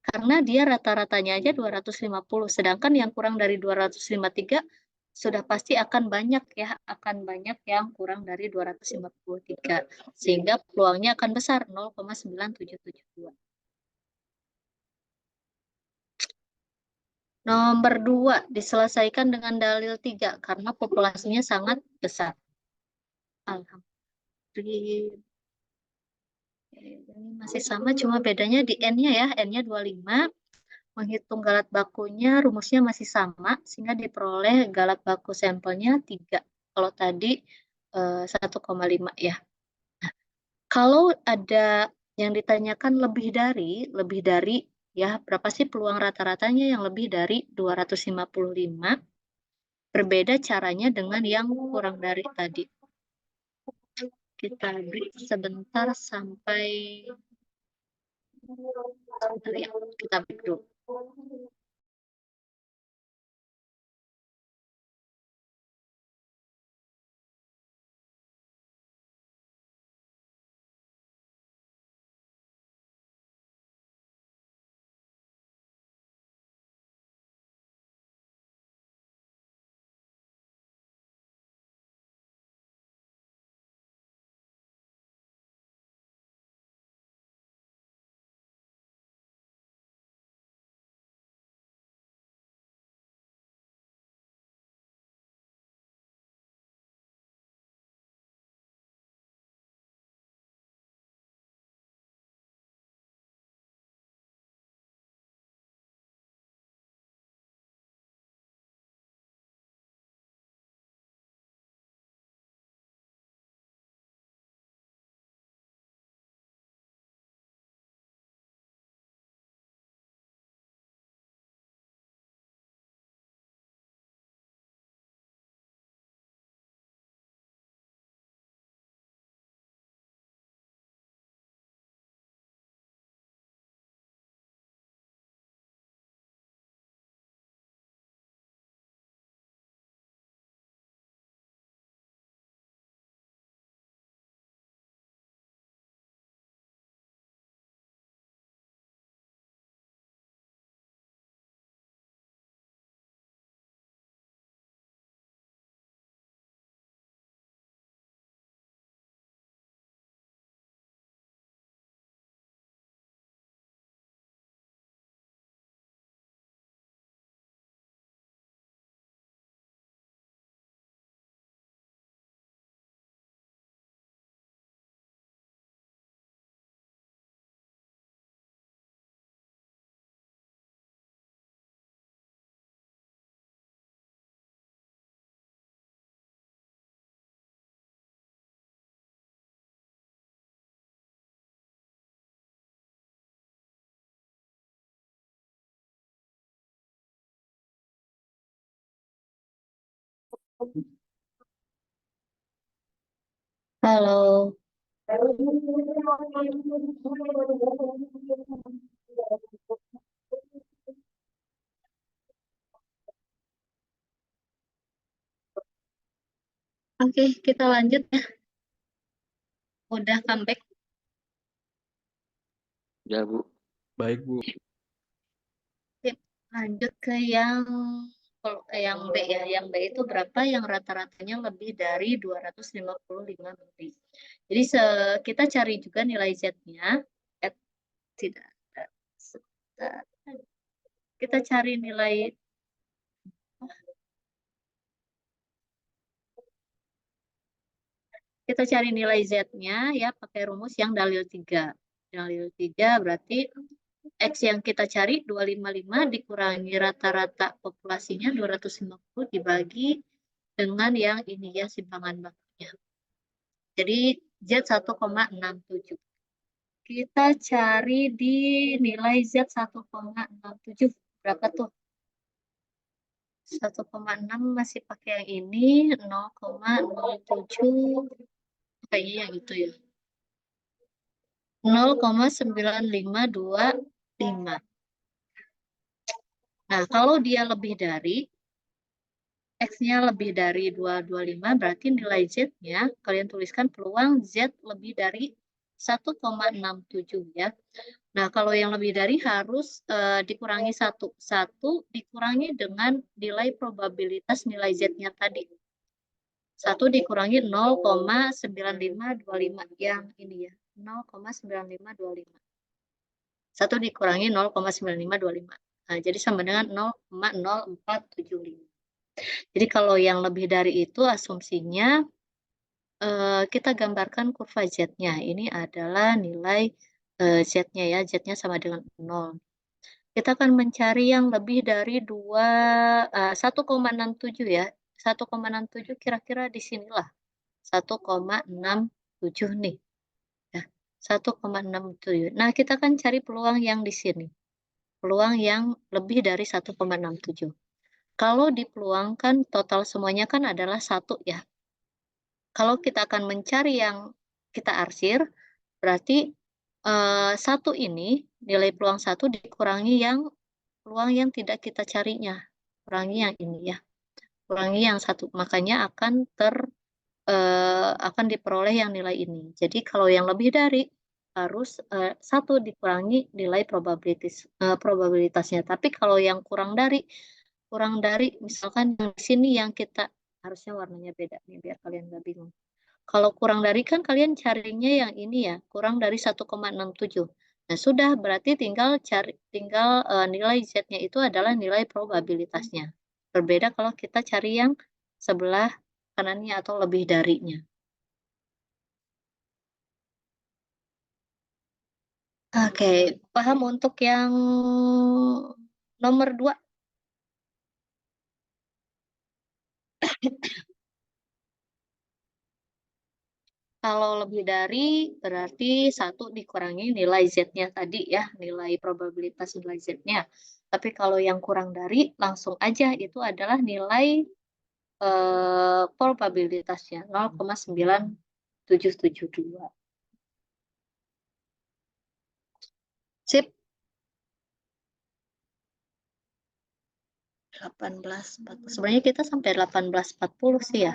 Karena dia rata-ratanya aja 250, sedangkan yang kurang dari 253 sudah pasti akan banyak ya, akan banyak yang kurang dari 253. Sehingga peluangnya akan besar 0,9772. Nomor 2 diselesaikan dengan dalil 3 karena populasinya sangat besar. Alhamdulillah. Ini masih sama, cuma bedanya di N-nya ya, N-nya 25. Menghitung galat bakunya, rumusnya masih sama, sehingga diperoleh galat baku sampelnya 3. Kalau tadi 1,5 ya. Nah, kalau ada yang ditanyakan lebih dari ya, berapa sih peluang rata-ratanya yang lebih dari 255? Berbeda caranya dengan yang kurang dari tadi. Kita break sebentar sampai sebentar ya, kita break dulu. Halo. Oke, kita lanjut ya. Udah comeback. Ya, Bu. Baik, Bu. Sip. Lanjut ke yang B ya. Yang B itu berapa yang rata-ratanya lebih dari 255 mili. Jadi kita cari juga nilai Z-nya. Tidak ada. Sebentar. Kita cari nilai Z-nya ya pakai rumus yang dalil 3. Dalil 3 berarti X yang kita cari 255 dikurangi rata-rata populasinya 250 dibagi dengan yang ini ya simpangan bakunya. Jadi Z 1,67. Kita cari di nilai Z 1,67. Berapa tuh? 1,6 masih pakai yang ini, 0,07. Kayaknya yang itu ya. 0,9525. Nah, kalau dia lebih dari X-nya lebih dari 225 berarti nilai Z-nya kalian tuliskan peluang Z lebih dari 1,67 ya. Nah, kalau yang lebih dari harus dikurangi 1. 1 dikurangi dengan nilai probabilitas nilai Z-nya tadi. 1 dikurangi 0,9525 yang ini ya. 0,9525. 1 dikurangi 0,9525. Nah, jadi sama dengan 0,0475. Jadi kalau yang lebih dari itu asumsinya kita gambarkan kurva Z-nya. Ini adalah nilai Z-nya ya. Z-nya sama dengan 0. Kita akan mencari yang lebih dari 1,67 ya. 1,67 kira-kira di sinilah. 1,67 nih. Ya, 1,67. Nah, kita akan cari peluang yang di sini. Peluang yang lebih dari 1,67. Kalau dipeluangkan total semuanya kan adalah 1 ya. Kalau kita akan mencari yang kita arsir, berarti 1 ini, nilai peluang 1 dikurangi yang peluang yang tidak kita carinya. Kurangi yang ini ya. Kurangi yang 1. Makanya akan diperoleh yang nilai ini. Jadi kalau yang lebih dari harus 1 dikurangi nilai probabilitasnya. Tapi kalau yang kurang dari misalkan yang di sini yang kita harusnya warnanya beda nih biar kalian nggak bingung. Kalau kurang dari kan kalian carinya yang ini ya, kurang dari 1,67. Nah, sudah berarti tinggal nilai Z-nya itu adalah nilai probabilitasnya. Berbeda kalau kita cari yang sebelah kanannya atau lebih darinya. Oke, paham untuk yang nomor 2? Kalau lebih dari berarti 1 dikurangi nilai Z-nya tadi ya, nilai probabilitas nilai Z-nya. Tapi kalau yang kurang dari langsung aja itu adalah nilai probabilitasnya 0,9772. Sip. 1840. Sebenarnya kita sampai 1840 sih ya.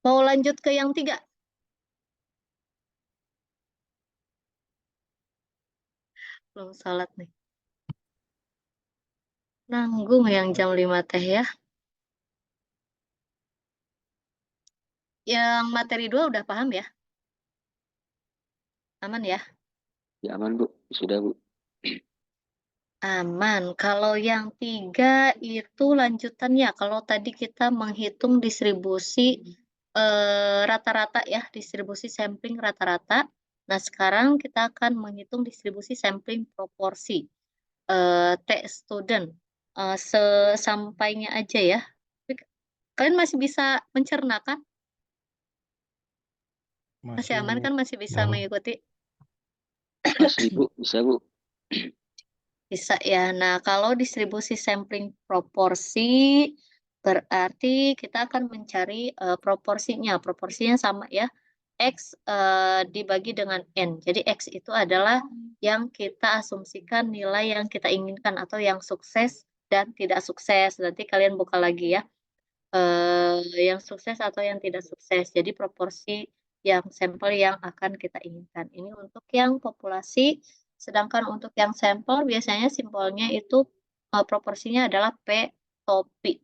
Mau lanjut ke yang 3? Belum salat nih. Nanggung yang jam 5 teh ya. Yang materi 2 udah paham ya? Aman ya? Ya, aman, Bu. Sudah, Bu. Aman. Kalau yang 3 itu lanjutannya. Kalau tadi kita menghitung distribusi rata-rata ya, distribusi sampling rata-rata. Nah, sekarang kita akan menghitung distribusi sampling proporsi. T student. Sesampainya aja ya. Kalian masih bisa mencerna kan? Masih aman kan? Masih bisa Ya, Bu. mengikuti? Masih, Bu. Bisa, Bu. Bisa ya. Nah, kalau distribusi sampling proporsi, berarti kita akan mencari proporsinya. Proporsinya sama ya. X dibagi dengan N. Jadi X itu adalah yang kita asumsikan nilai yang kita inginkan atau yang sukses dan tidak sukses. Nanti kalian buka lagi ya. Yang sukses atau yang tidak sukses. Jadi proporsi yang sampel yang akan kita inginkan. Ini untuk yang populasi. Sedangkan untuk yang sampel biasanya simbolnya itu proporsinya adalah P topi.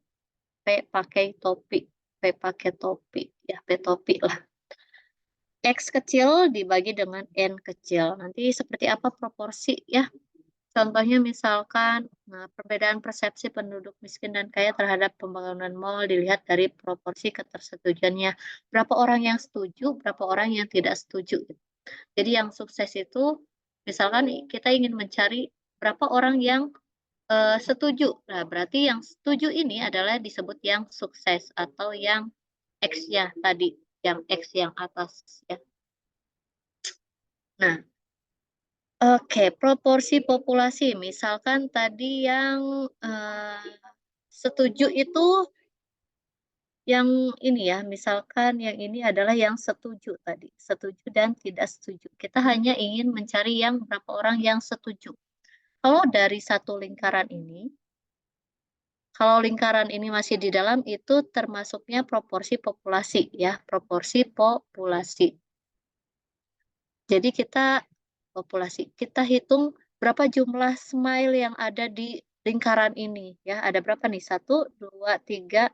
P pakai topi. P pakai topi. Ya, P topi lah. X kecil dibagi dengan N kecil. Nanti seperti apa proporsi ya? Contohnya misalkan perbedaan persepsi penduduk miskin dan kaya terhadap pembangunan mal dilihat dari proporsi ketersetujuannya. Berapa orang yang setuju, berapa orang yang tidak setuju. Jadi yang sukses itu misalkan kita ingin mencari berapa orang yang setuju. Nah, berarti yang setuju ini adalah disebut yang sukses atau yang X-nya tadi, yang X yang atas ya. Nah, oke, proporsi populasi. Misalkan tadi yang setuju itu yang ini ya, misalkan yang ini adalah yang setuju tadi. Setuju dan tidak setuju. Kita hanya ingin mencari yang berapa orang yang setuju. Kalau dari satu lingkaran ini, kalau lingkaran ini masih di dalam, itu termasuknya proporsi populasi ya, proporsi populasi. Jadi kita populasi, kita hitung berapa jumlah smile yang ada di lingkaran ini ya. Ada berapa nih? 1, 2, 3,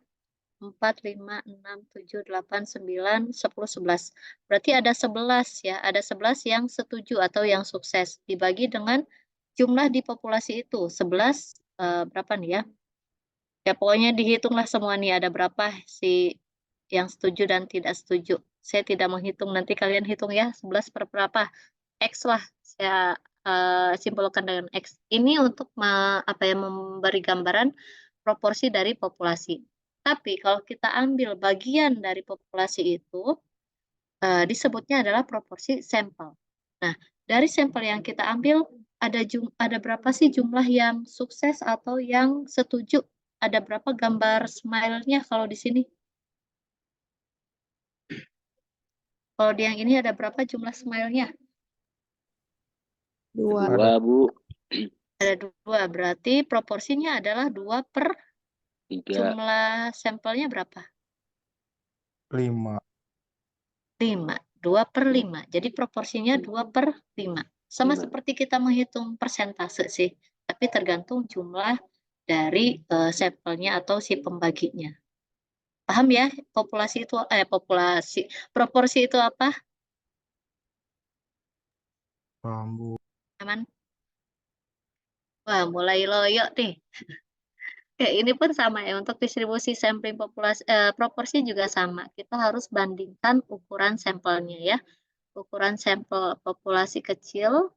4, 5, 6, 7, 8, 9, 10, 11. Berarti ada 11 ya. Ada 11 yang setuju atau yang sukses. Dibagi dengan jumlah di populasi itu. 11 berapa nih ya? Ya pokoknya dihitunglah semua nih ada berapa si yang setuju dan tidak setuju. Saya tidak menghitung, nanti kalian hitung ya 11 per berapa. X lah, saya simpulkan dengan X. Ini untuk memberi gambaran proporsi dari populasi. Tapi kalau kita ambil bagian dari populasi itu, disebutnya adalah proporsi sampel. Nah, dari sampel yang kita ambil, ada berapa sih jumlah yang sukses atau yang setuju? Ada berapa gambar smile-nya kalau di sini? Kalau di yang ini ada berapa jumlah smile-nya? 2. 2, Bu. Ada 2, berarti proporsinya adalah 2 per 3. jumlah sampelnya berapa? 5. 5. 2 per 5. Jadi proporsinya 2 per 5. Sama 5. seperti kita menghitung persentase sih. Tapi tergantung jumlah dari sampelnya atau si pembaginya. Paham ya? Proporsi itu apa? Paham, Bu. Aman? Wah, mulai loyo nih. Oke, ini pun sama ya, untuk distribusi sampling populasi, proporsi juga sama. Kita harus bandingkan ukuran sampelnya ya. Ukuran sampel populasi kecil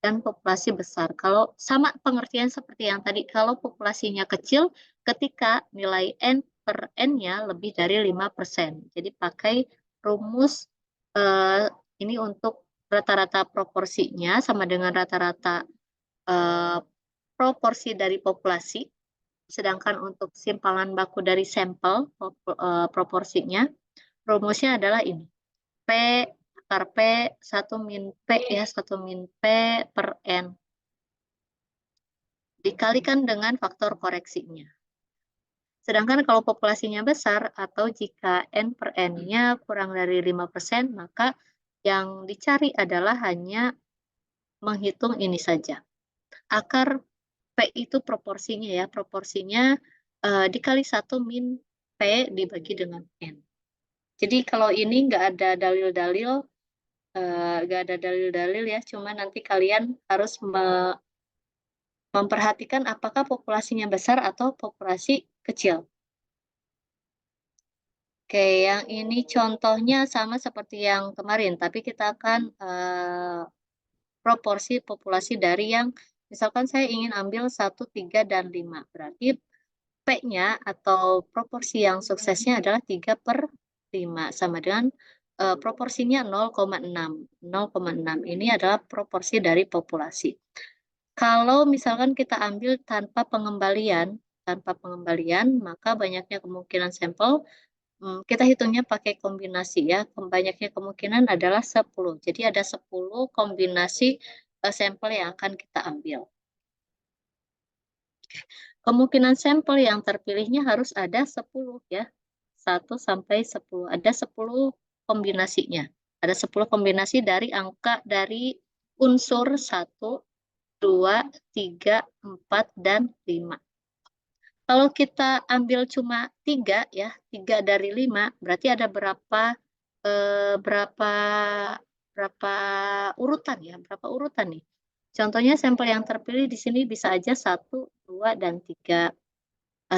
dan populasi besar. Kalau sama pengertian seperti yang tadi, kalau populasinya kecil, ketika nilai N per N-nya lebih dari 5%. Jadi pakai rumus ini untuk rata-rata proporsinya sama dengan rata-rata proporsi dari populasi. Sedangkan untuk simpalan baku dari sampel proporsinya, rumusnya adalah ini. P akar P 1 min P ya, 1 min P per N. Dikalikan dengan faktor koreksinya. Sedangkan kalau populasinya besar atau jika N per N-nya kurang dari 5%, maka yang dicari adalah hanya menghitung ini saja. Akar P itu proporsinya ya, proporsinya dikali 1 min P dibagi dengan N. Jadi kalau ini nggak ada dalil-dalil, ya, cuma nanti kalian harus memperhatikan apakah populasinya besar atau populasi kecil. Oke, yang ini contohnya sama seperti yang kemarin, tapi kita akan proporsi populasi dari yang, misalkan saya ingin ambil 1, 3, dan 5. Berarti P-nya atau proporsi yang suksesnya adalah 3 per 5, sama dengan proporsinya 0,6. 0,6 ini adalah proporsi dari populasi. Kalau misalkan kita ambil tanpa pengembalian, maka banyaknya kemungkinan sampel, kita hitungnya pakai kombinasi ya. Banyaknya kemungkinan adalah 10. Jadi ada 10 kombinasi sampel yang akan kita ambil. Kemungkinan sampel yang terpilihnya harus ada 10 ya. 1 sampai 10. Ada 10 kombinasinya. Ada 10 kombinasi dari angka dari unsur 1, 2, 3, 4, dan 5. Kalau kita ambil cuma 3 ya, 3 dari 5, berarti ada berapa urutan ya, berapa urutan nih. Contohnya sampel yang terpilih di sini bisa aja 1, 2, dan 3.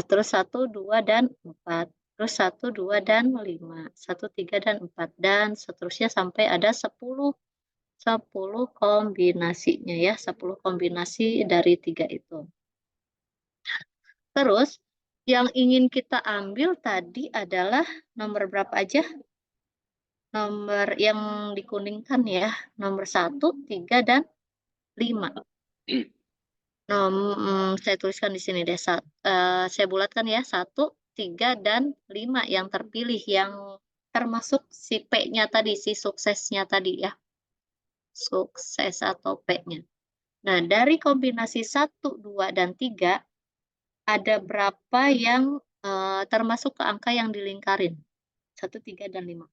Terus 1, 2, dan 4. Terus 1, 2, dan 5. 1, 3, dan 4. Dan seterusnya sampai ada 10 kombinasinya ya, 10 kombinasi dari 3 itu. Terus yang ingin kita ambil tadi adalah nomor berapa aja? Nomor yang dikuningkan ya, nomor 1, 3, dan 5. Saya tuliskan di sini deh, saya bulatkan ya, 1, 3, dan 5 yang terpilih, yang termasuk si P-nya tadi, si suksesnya tadi ya. Sukses atau P-nya. Nah, dari kombinasi 1, 2, dan 3, ada berapa yang termasuk ke angka yang dilingkarin? 1, 3, dan 5.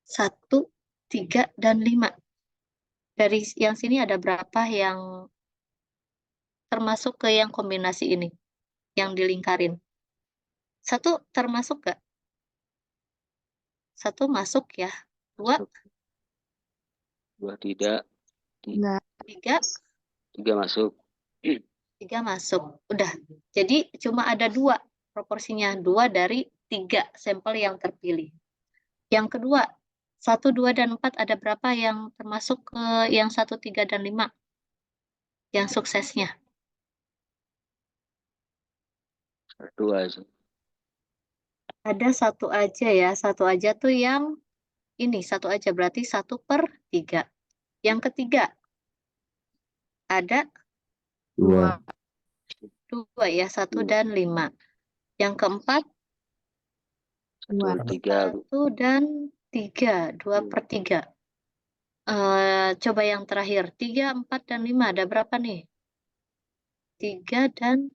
1, 3, dan 5. Dari yang sini ada berapa yang termasuk ke yang kombinasi ini? Yang dilingkarin. 1 termasuk nggak? 1 masuk ya. 2, 2 tidak. Enggak. 3, 3 masuk. 3 masuk. Udah. Jadi cuma ada 2 proporsinya. 2 dari 3 sampel yang terpilih. Yang kedua, 1, 2, dan 4 ada berapa yang termasuk ke yang 1, 3, dan 5? Yang suksesnya. 1 aja. Ada 1 aja ya. 1 aja tuh yang ini. 1 aja berarti 1/3. Yang ketiga, ada 2. 2 ya. 1 dan 5. Yang keempat, 2. 3. 1 dan 3. 2/3. Coba yang terakhir. 3, 4, dan 5. Ada berapa nih? 3 dan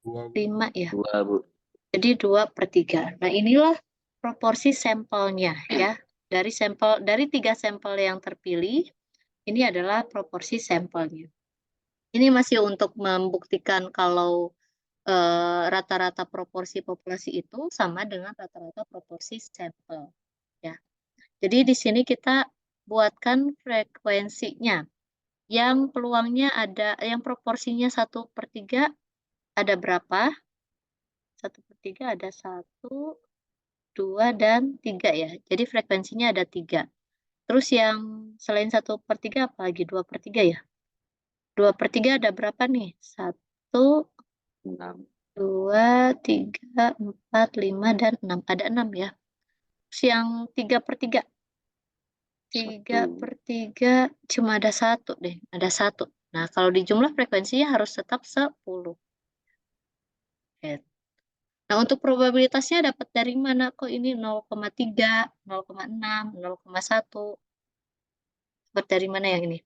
5 ya. 2, Bu. Jadi 2/3. Nah, inilah proporsi sampelnya ya. Dari 3 sampel yang terpilih, ini adalah proporsi sampelnya. Ini masih untuk membuktikan kalau rata-rata proporsi populasi itu sama dengan rata-rata proporsi sampel ya. Jadi di sini kita buatkan frekuensinya. Yang peluangnya ada, yang proporsinya 1/3 ada berapa? 1/3 ada 1, 2, dan 3 ya. Jadi frekuensinya ada 3. Terus yang selain 1/3 apalagi? 2/3 ya. 2/3 ada berapa nih? 1, 6. 2, 3, 4, 5, dan 6. Ada 6 ya. Terus yang 3/3. 3/3 cuma ada 1 deh. Ada 1. Nah, kalau di jumlah frekuensinya harus tetap 10. Oke. Nah, untuk probabilitasnya dapat dari mana? Kok ini 0,3, 0,6, 0,1? Dapat dari mana yang ini?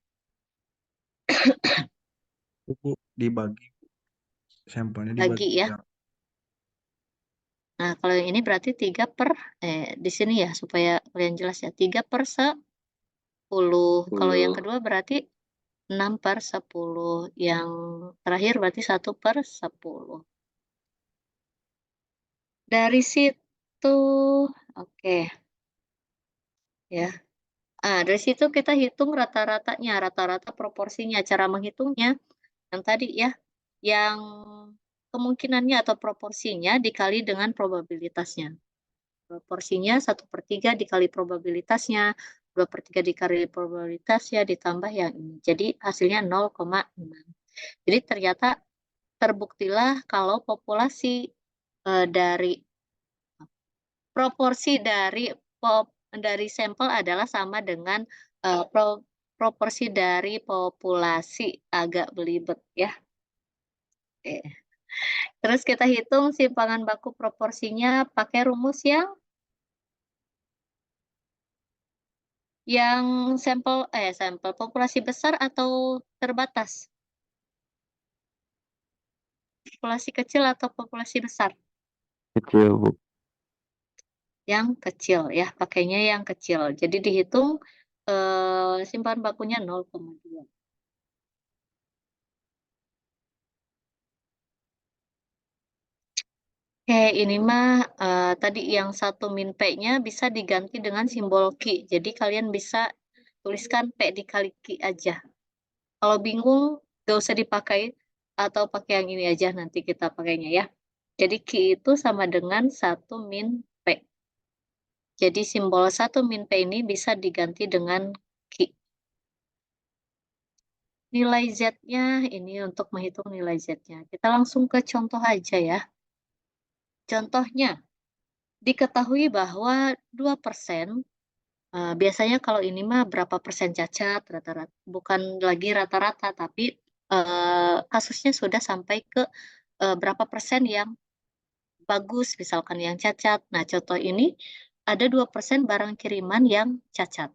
Itu dibagi. Sampelnya Bagi dibagi. ya. Nah, kalau yang ini berarti 3 per, di sini ya, supaya kalian jelas ya, 3/10. Kalau yang kedua berarti 6/10. Yang terakhir berarti 1/10. Dari situ, oke. Ya. Dari situ kita hitung rata-ratanya, rata-rata proporsinya. Cara menghitungnya, yang tadi ya, yang kemungkinannya atau proporsinya dikali dengan probabilitasnya. Proporsinya 1/3 dikali probabilitasnya, 2/3 dikali probabilitasnya, ditambah yang ini. Jadi hasilnya 0,6. Jadi ternyata terbuktilah kalau populasi dari proporsi dari sampel adalah sama dengan proporsi dari populasi. Agak belibet ya. Oke. Terus kita hitung simpangan baku proporsinya pakai rumus yang sampel populasi besar atau terbatas? Populasi kecil atau populasi besar? Kecil, Bu. Yang kecil ya, pakainya yang kecil. Jadi dihitung simpangan bakunya 0,2. Oke, ini mah tadi yang 1 min P-nya bisa diganti dengan simbol Q. Jadi kalian bisa tuliskan P dikali Q aja. Kalau bingung, gak usah dipakai atau pakai yang ini aja nanti kita pakainya ya. Jadi Q itu sama dengan 1 min P. Jadi simbol 1 min P ini bisa diganti dengan Q. Nilai Z-nya ini untuk menghitung nilai Z-nya. Kita langsung ke contoh aja ya. Contohnya, diketahui bahwa 2%, biasanya kalau ini mah berapa persen cacat, rata-rata, bukan lagi rata-rata, tapi kasusnya sudah sampai ke berapa persen yang bagus, misalkan yang cacat. Nah, contoh ini ada 2% barang kiriman yang cacat.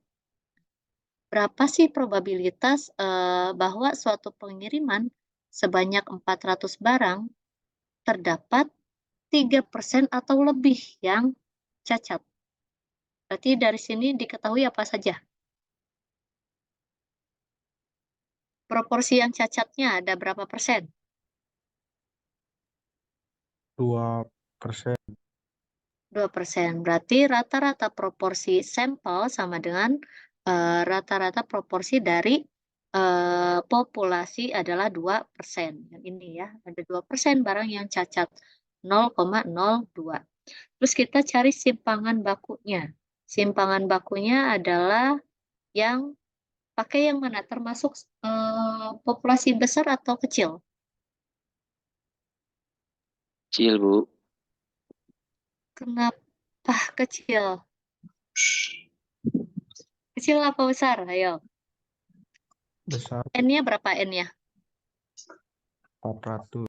Berapa sih probabilitas bahwa suatu pengiriman sebanyak 400 barang terdapat 3% atau lebih yang cacat? Berarti dari sini diketahui apa saja? Proporsi yang cacatnya ada berapa persen? 2%. 2%. Berarti rata-rata proporsi sampel sama dengan rata-rata proporsi dari populasi adalah 2%. Yang ini ya, ada 2% barang yang cacat. 0,02. Terus kita cari simpangan bakunya. Simpangan bakunya adalah yang pakai yang mana? Termasuk populasi besar atau kecil? Kecil, Bu. Kenapa kecil? Kecil apa besar? Ayo. Besar N-nya berapa N-nya? 400.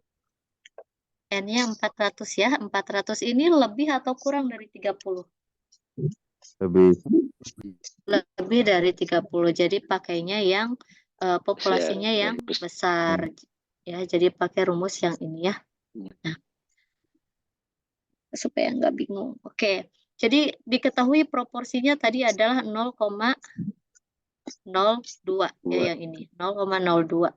N-nya 400 ya. 400 ini lebih atau kurang dari 30? Lebih. Lebih dari 30. Jadi pakainya yang populasinya yang besar. Ya, jadi pakai rumus yang ini ya. Nah, supaya nggak bingung. Oke. Jadi diketahui proporsinya tadi adalah 0,02 ya yang ini. 0,02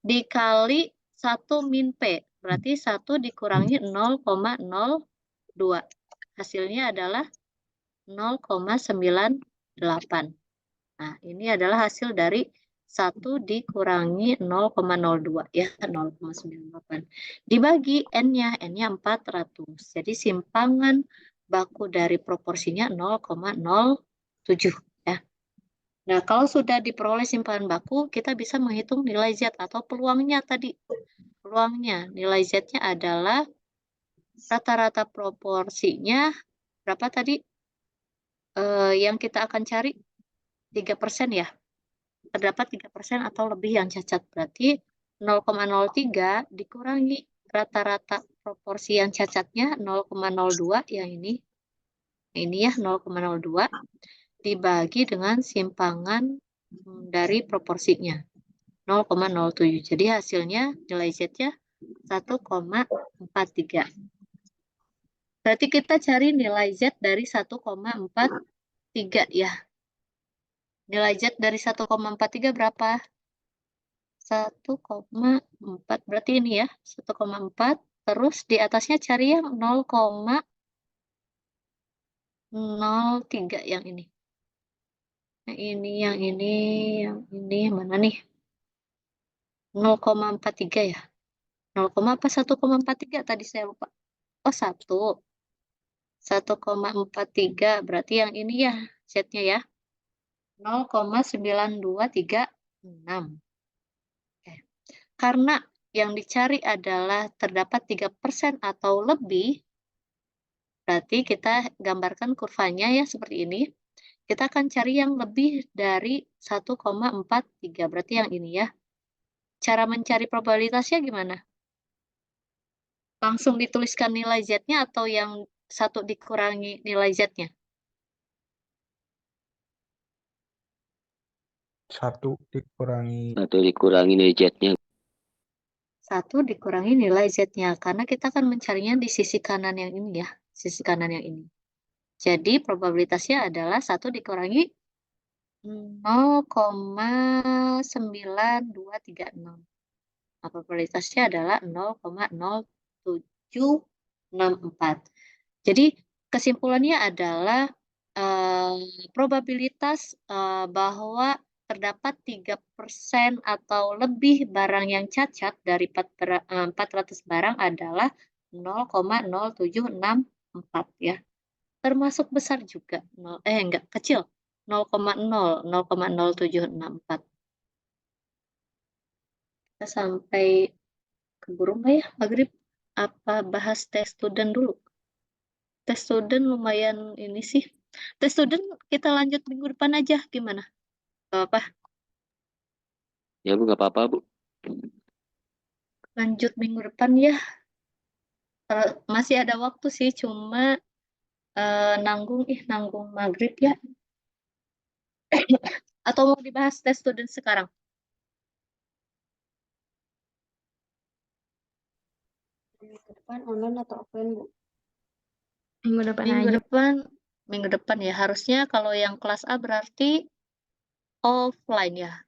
dikali 1 min P. Berarti 1 dikurangi 0,02. Hasilnya adalah 0,98. Nah, ini adalah hasil dari 1 dikurangi 0,02 ya, 0,98. Dibagi N-nya, N-nya 400. Jadi simpangan baku dari proporsinya 0,07 ya. Nah, kalau sudah diperoleh simpangan baku, kita bisa menghitung nilai Z atau peluangnya tadi. Peluangnya, nilai Z-nya adalah rata-rata proporsinya berapa tadi? Yang kita akan cari 3% ya. Terdapat 3% atau lebih yang cacat. Berarti 0,03 dikurangi rata-rata proporsi yang cacatnya 0,02 yang ini. Ini ya 0,02 dibagi dengan simpangan dari proporsinya 0,07. Jadi hasilnya nilai Z-nya 1,43. Berarti kita cari nilai Z dari 1,43 ya. Nilai Z dari 1,43 berapa? 1,4. Berarti ini ya, 1,4. Terus di atasnya cari yang 0,03 yang ini. Yang ini mana nih? 0,43 ya. 0, apa 1,43 tadi saya lupa. Oh, 1. 1,43 berarti yang ini ya Z-nya ya. 0,9236. Oke. Karena yang dicari adalah terdapat 3% atau lebih, berarti kita gambarkan kurvanya ya seperti ini. Kita akan cari yang lebih dari 1,43. Berarti yang ini ya. Cara mencari probabilitasnya gimana? Langsung dituliskan nilai Z-nya atau yang 1 dikurangi nilai Z-nya? 1 dikurangi 1 dikurangi nilai Z-nya. 1 dikurangi nilai Z-nya. Karena kita akan mencarinya di sisi kanan yang ini ya. Sisi kanan yang ini. Jadi probabilitasnya adalah 1 dikurangi 0,9236. Nah, probabilitasnya adalah 0,0764. Jadi kesimpulannya adalah probabilitas bahwa terdapat 3% atau lebih barang yang cacat dari 400 barang adalah 0,0764 ya. Termasuk besar juga. Enggak, kecil. 0,0764. Kita sampai keburu nggak ya maghrib? Apa bahas tes student dulu? Tes student lumayan ini sih. Tes student kita lanjut minggu depan aja, gimana? Gak apa, Ya Bu, nggak apa-apa Bu. lanjut minggu depan ya. Masih ada waktu sih, cuma nanggung maghrib ya. Atau mau dibahas tes student sekarang? Minggu depan online atau offline, Bu? Minggu depan Minggu aja. depan ya. Harusnya kalau yang kelas A berarti offline ya.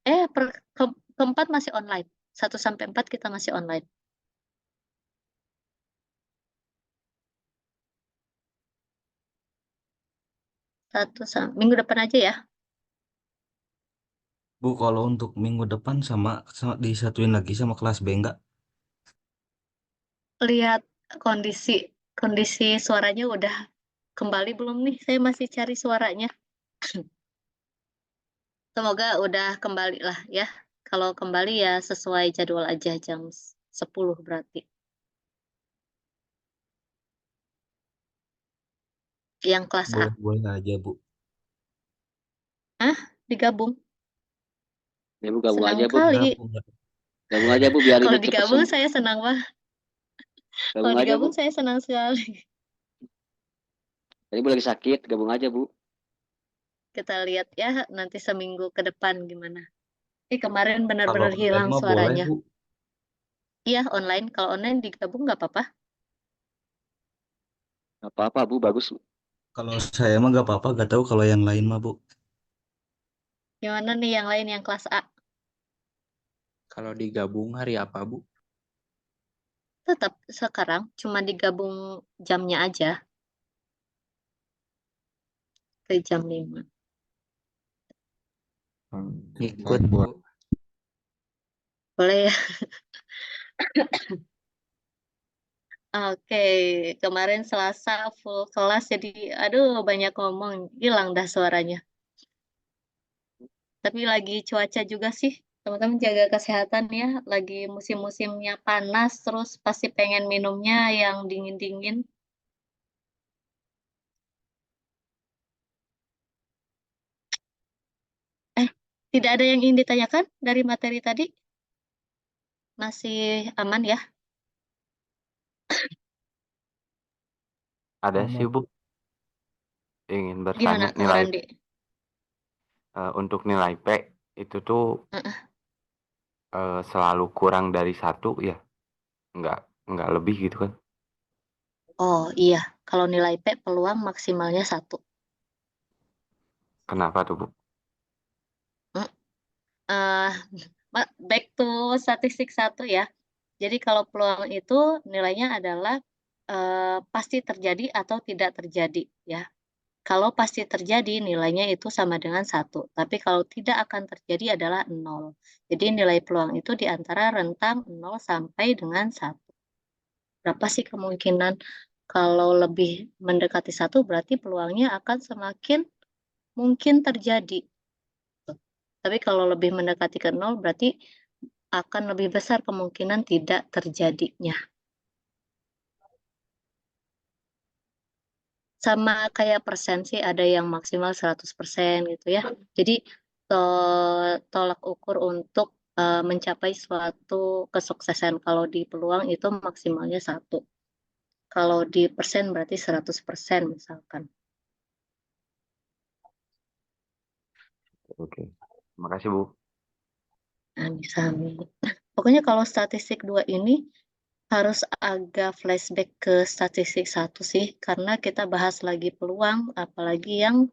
Keempat masih online. 1 sampai 4 kita masih online. Minggu depan aja ya. Bu, kalau untuk minggu depan sama disatuin lagi sama kelas B enggak? Lihat kondisi suaranya udah kembali belum nih? Saya masih cari suaranya. Semoga udah kembali lah ya. Kalau kembali ya sesuai jadwal aja jam 10 berarti. Yang kelas A. Boleh aja, Bu. Digabung. Ya Bu, gabung Senang aja Bu. kali. Gabung aja Bu, biar Kalau ini cepet digabung sembuh. saya senang banget. Kalau Gabung aja Bu. digabung saya senang sekali. Tadi Bu lagi sakit, gabung aja Bu. Kita lihat ya nanti seminggu ke depan gimana. Kemarin Kalau benar-benar online hilang mah boleh, suaranya. Bu. Iya online. Kalau online digabung nggak apa-apa. Gak apa-apa Bu, bagus Bu. Kalau saya mah gak apa-apa, gak tahu kalau yang lain mah, Bu. Gimana nih yang lain yang kelas A? kalau digabung hari apa, Bu? Tetap sekarang cuma digabung jamnya aja ke jam 5. Ikut, Bu. Boleh ya? Oke, kemarin Selasa full kelas jadi aduh banyak ngomong, hilang dah suaranya. Tapi lagi cuaca juga sih, teman-teman jaga kesehatan ya. Lagi musim-musimnya panas, terus pasti pengen minumnya yang dingin-dingin. Tidak ada yang ingin ditanyakan dari materi tadi? Masih aman ya? Ada Aman. sih Bu, ingin Gimana bertanya Kang nilai Randi? untuk nilai P itu tuh selalu kurang dari 1 ya, nggak nggak lebih gitu kan? Oh iya, kalau nilai P peluang maksimalnya 1. Kenapa tuh Bu? eh Back to statistik 1 ya. Jadi kalau peluang itu nilainya adalah pasti terjadi atau tidak terjadi ya. Kalau pasti terjadi nilainya itu sama dengan 1. Tapi kalau tidak akan terjadi adalah 0. Jadi nilai peluang itu di antara rentang 0 sampai dengan 1. Berapa sih kemungkinan kalau lebih mendekati 1 berarti peluangnya akan semakin mungkin terjadi. Tapi kalau lebih mendekati ke 0 berarti akan lebih besar kemungkinan tidak terjadinya. sama kayak persen sih, ada yang maksimal 100% gitu ya. Jadi tolak ukur untuk mencapai suatu kesuksesan. Kalau di peluang itu maksimalnya 1. Kalau di persen berarti 100% misalkan. Oke. Terima kasih, Bu. Nah, bisa. Pokoknya kalau statistik 2 ini harus agak flashback ke statistik 1 sih, karena kita bahas lagi peluang, apalagi yang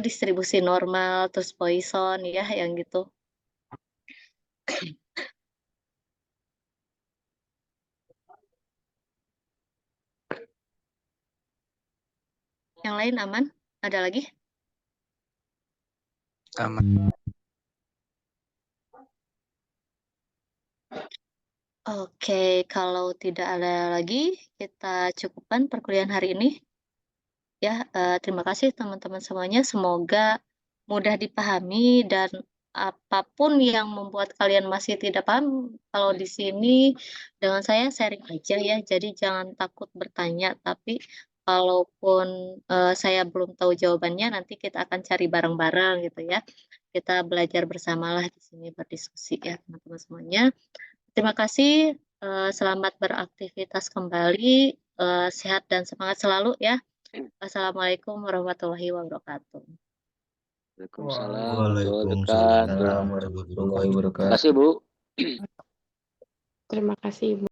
distribusi normal, terus Poisson ya, yang gitu. Yang lain aman? Ada lagi? Aman. Oke, kalau tidak ada lagi, kita cukupkan perkuliahan hari ini. Ya, terima kasih teman-teman semuanya. Semoga mudah dipahami dan apapun yang membuat kalian masih tidak paham, kalau di sini dengan saya sharing aja ya. Jadi jangan takut bertanya, tapi kalaupun saya belum tahu jawabannya, nanti kita akan cari bareng-bareng gitu ya. Kita belajar bersamalah di sini berdiskusi ya teman-teman semuanya. Terima kasih, selamat beraktivitas kembali, sehat dan semangat selalu ya. Assalamualaikum warahmatullahi wabarakatuh. Waalaikumsalam Waalaikumsalam warahmatullahi wabarakatuh. warahmatullahi warahmatullahi wabarakatuh. Terima wabarakatuh. kasih, Bu. Terima kasih, Ibu.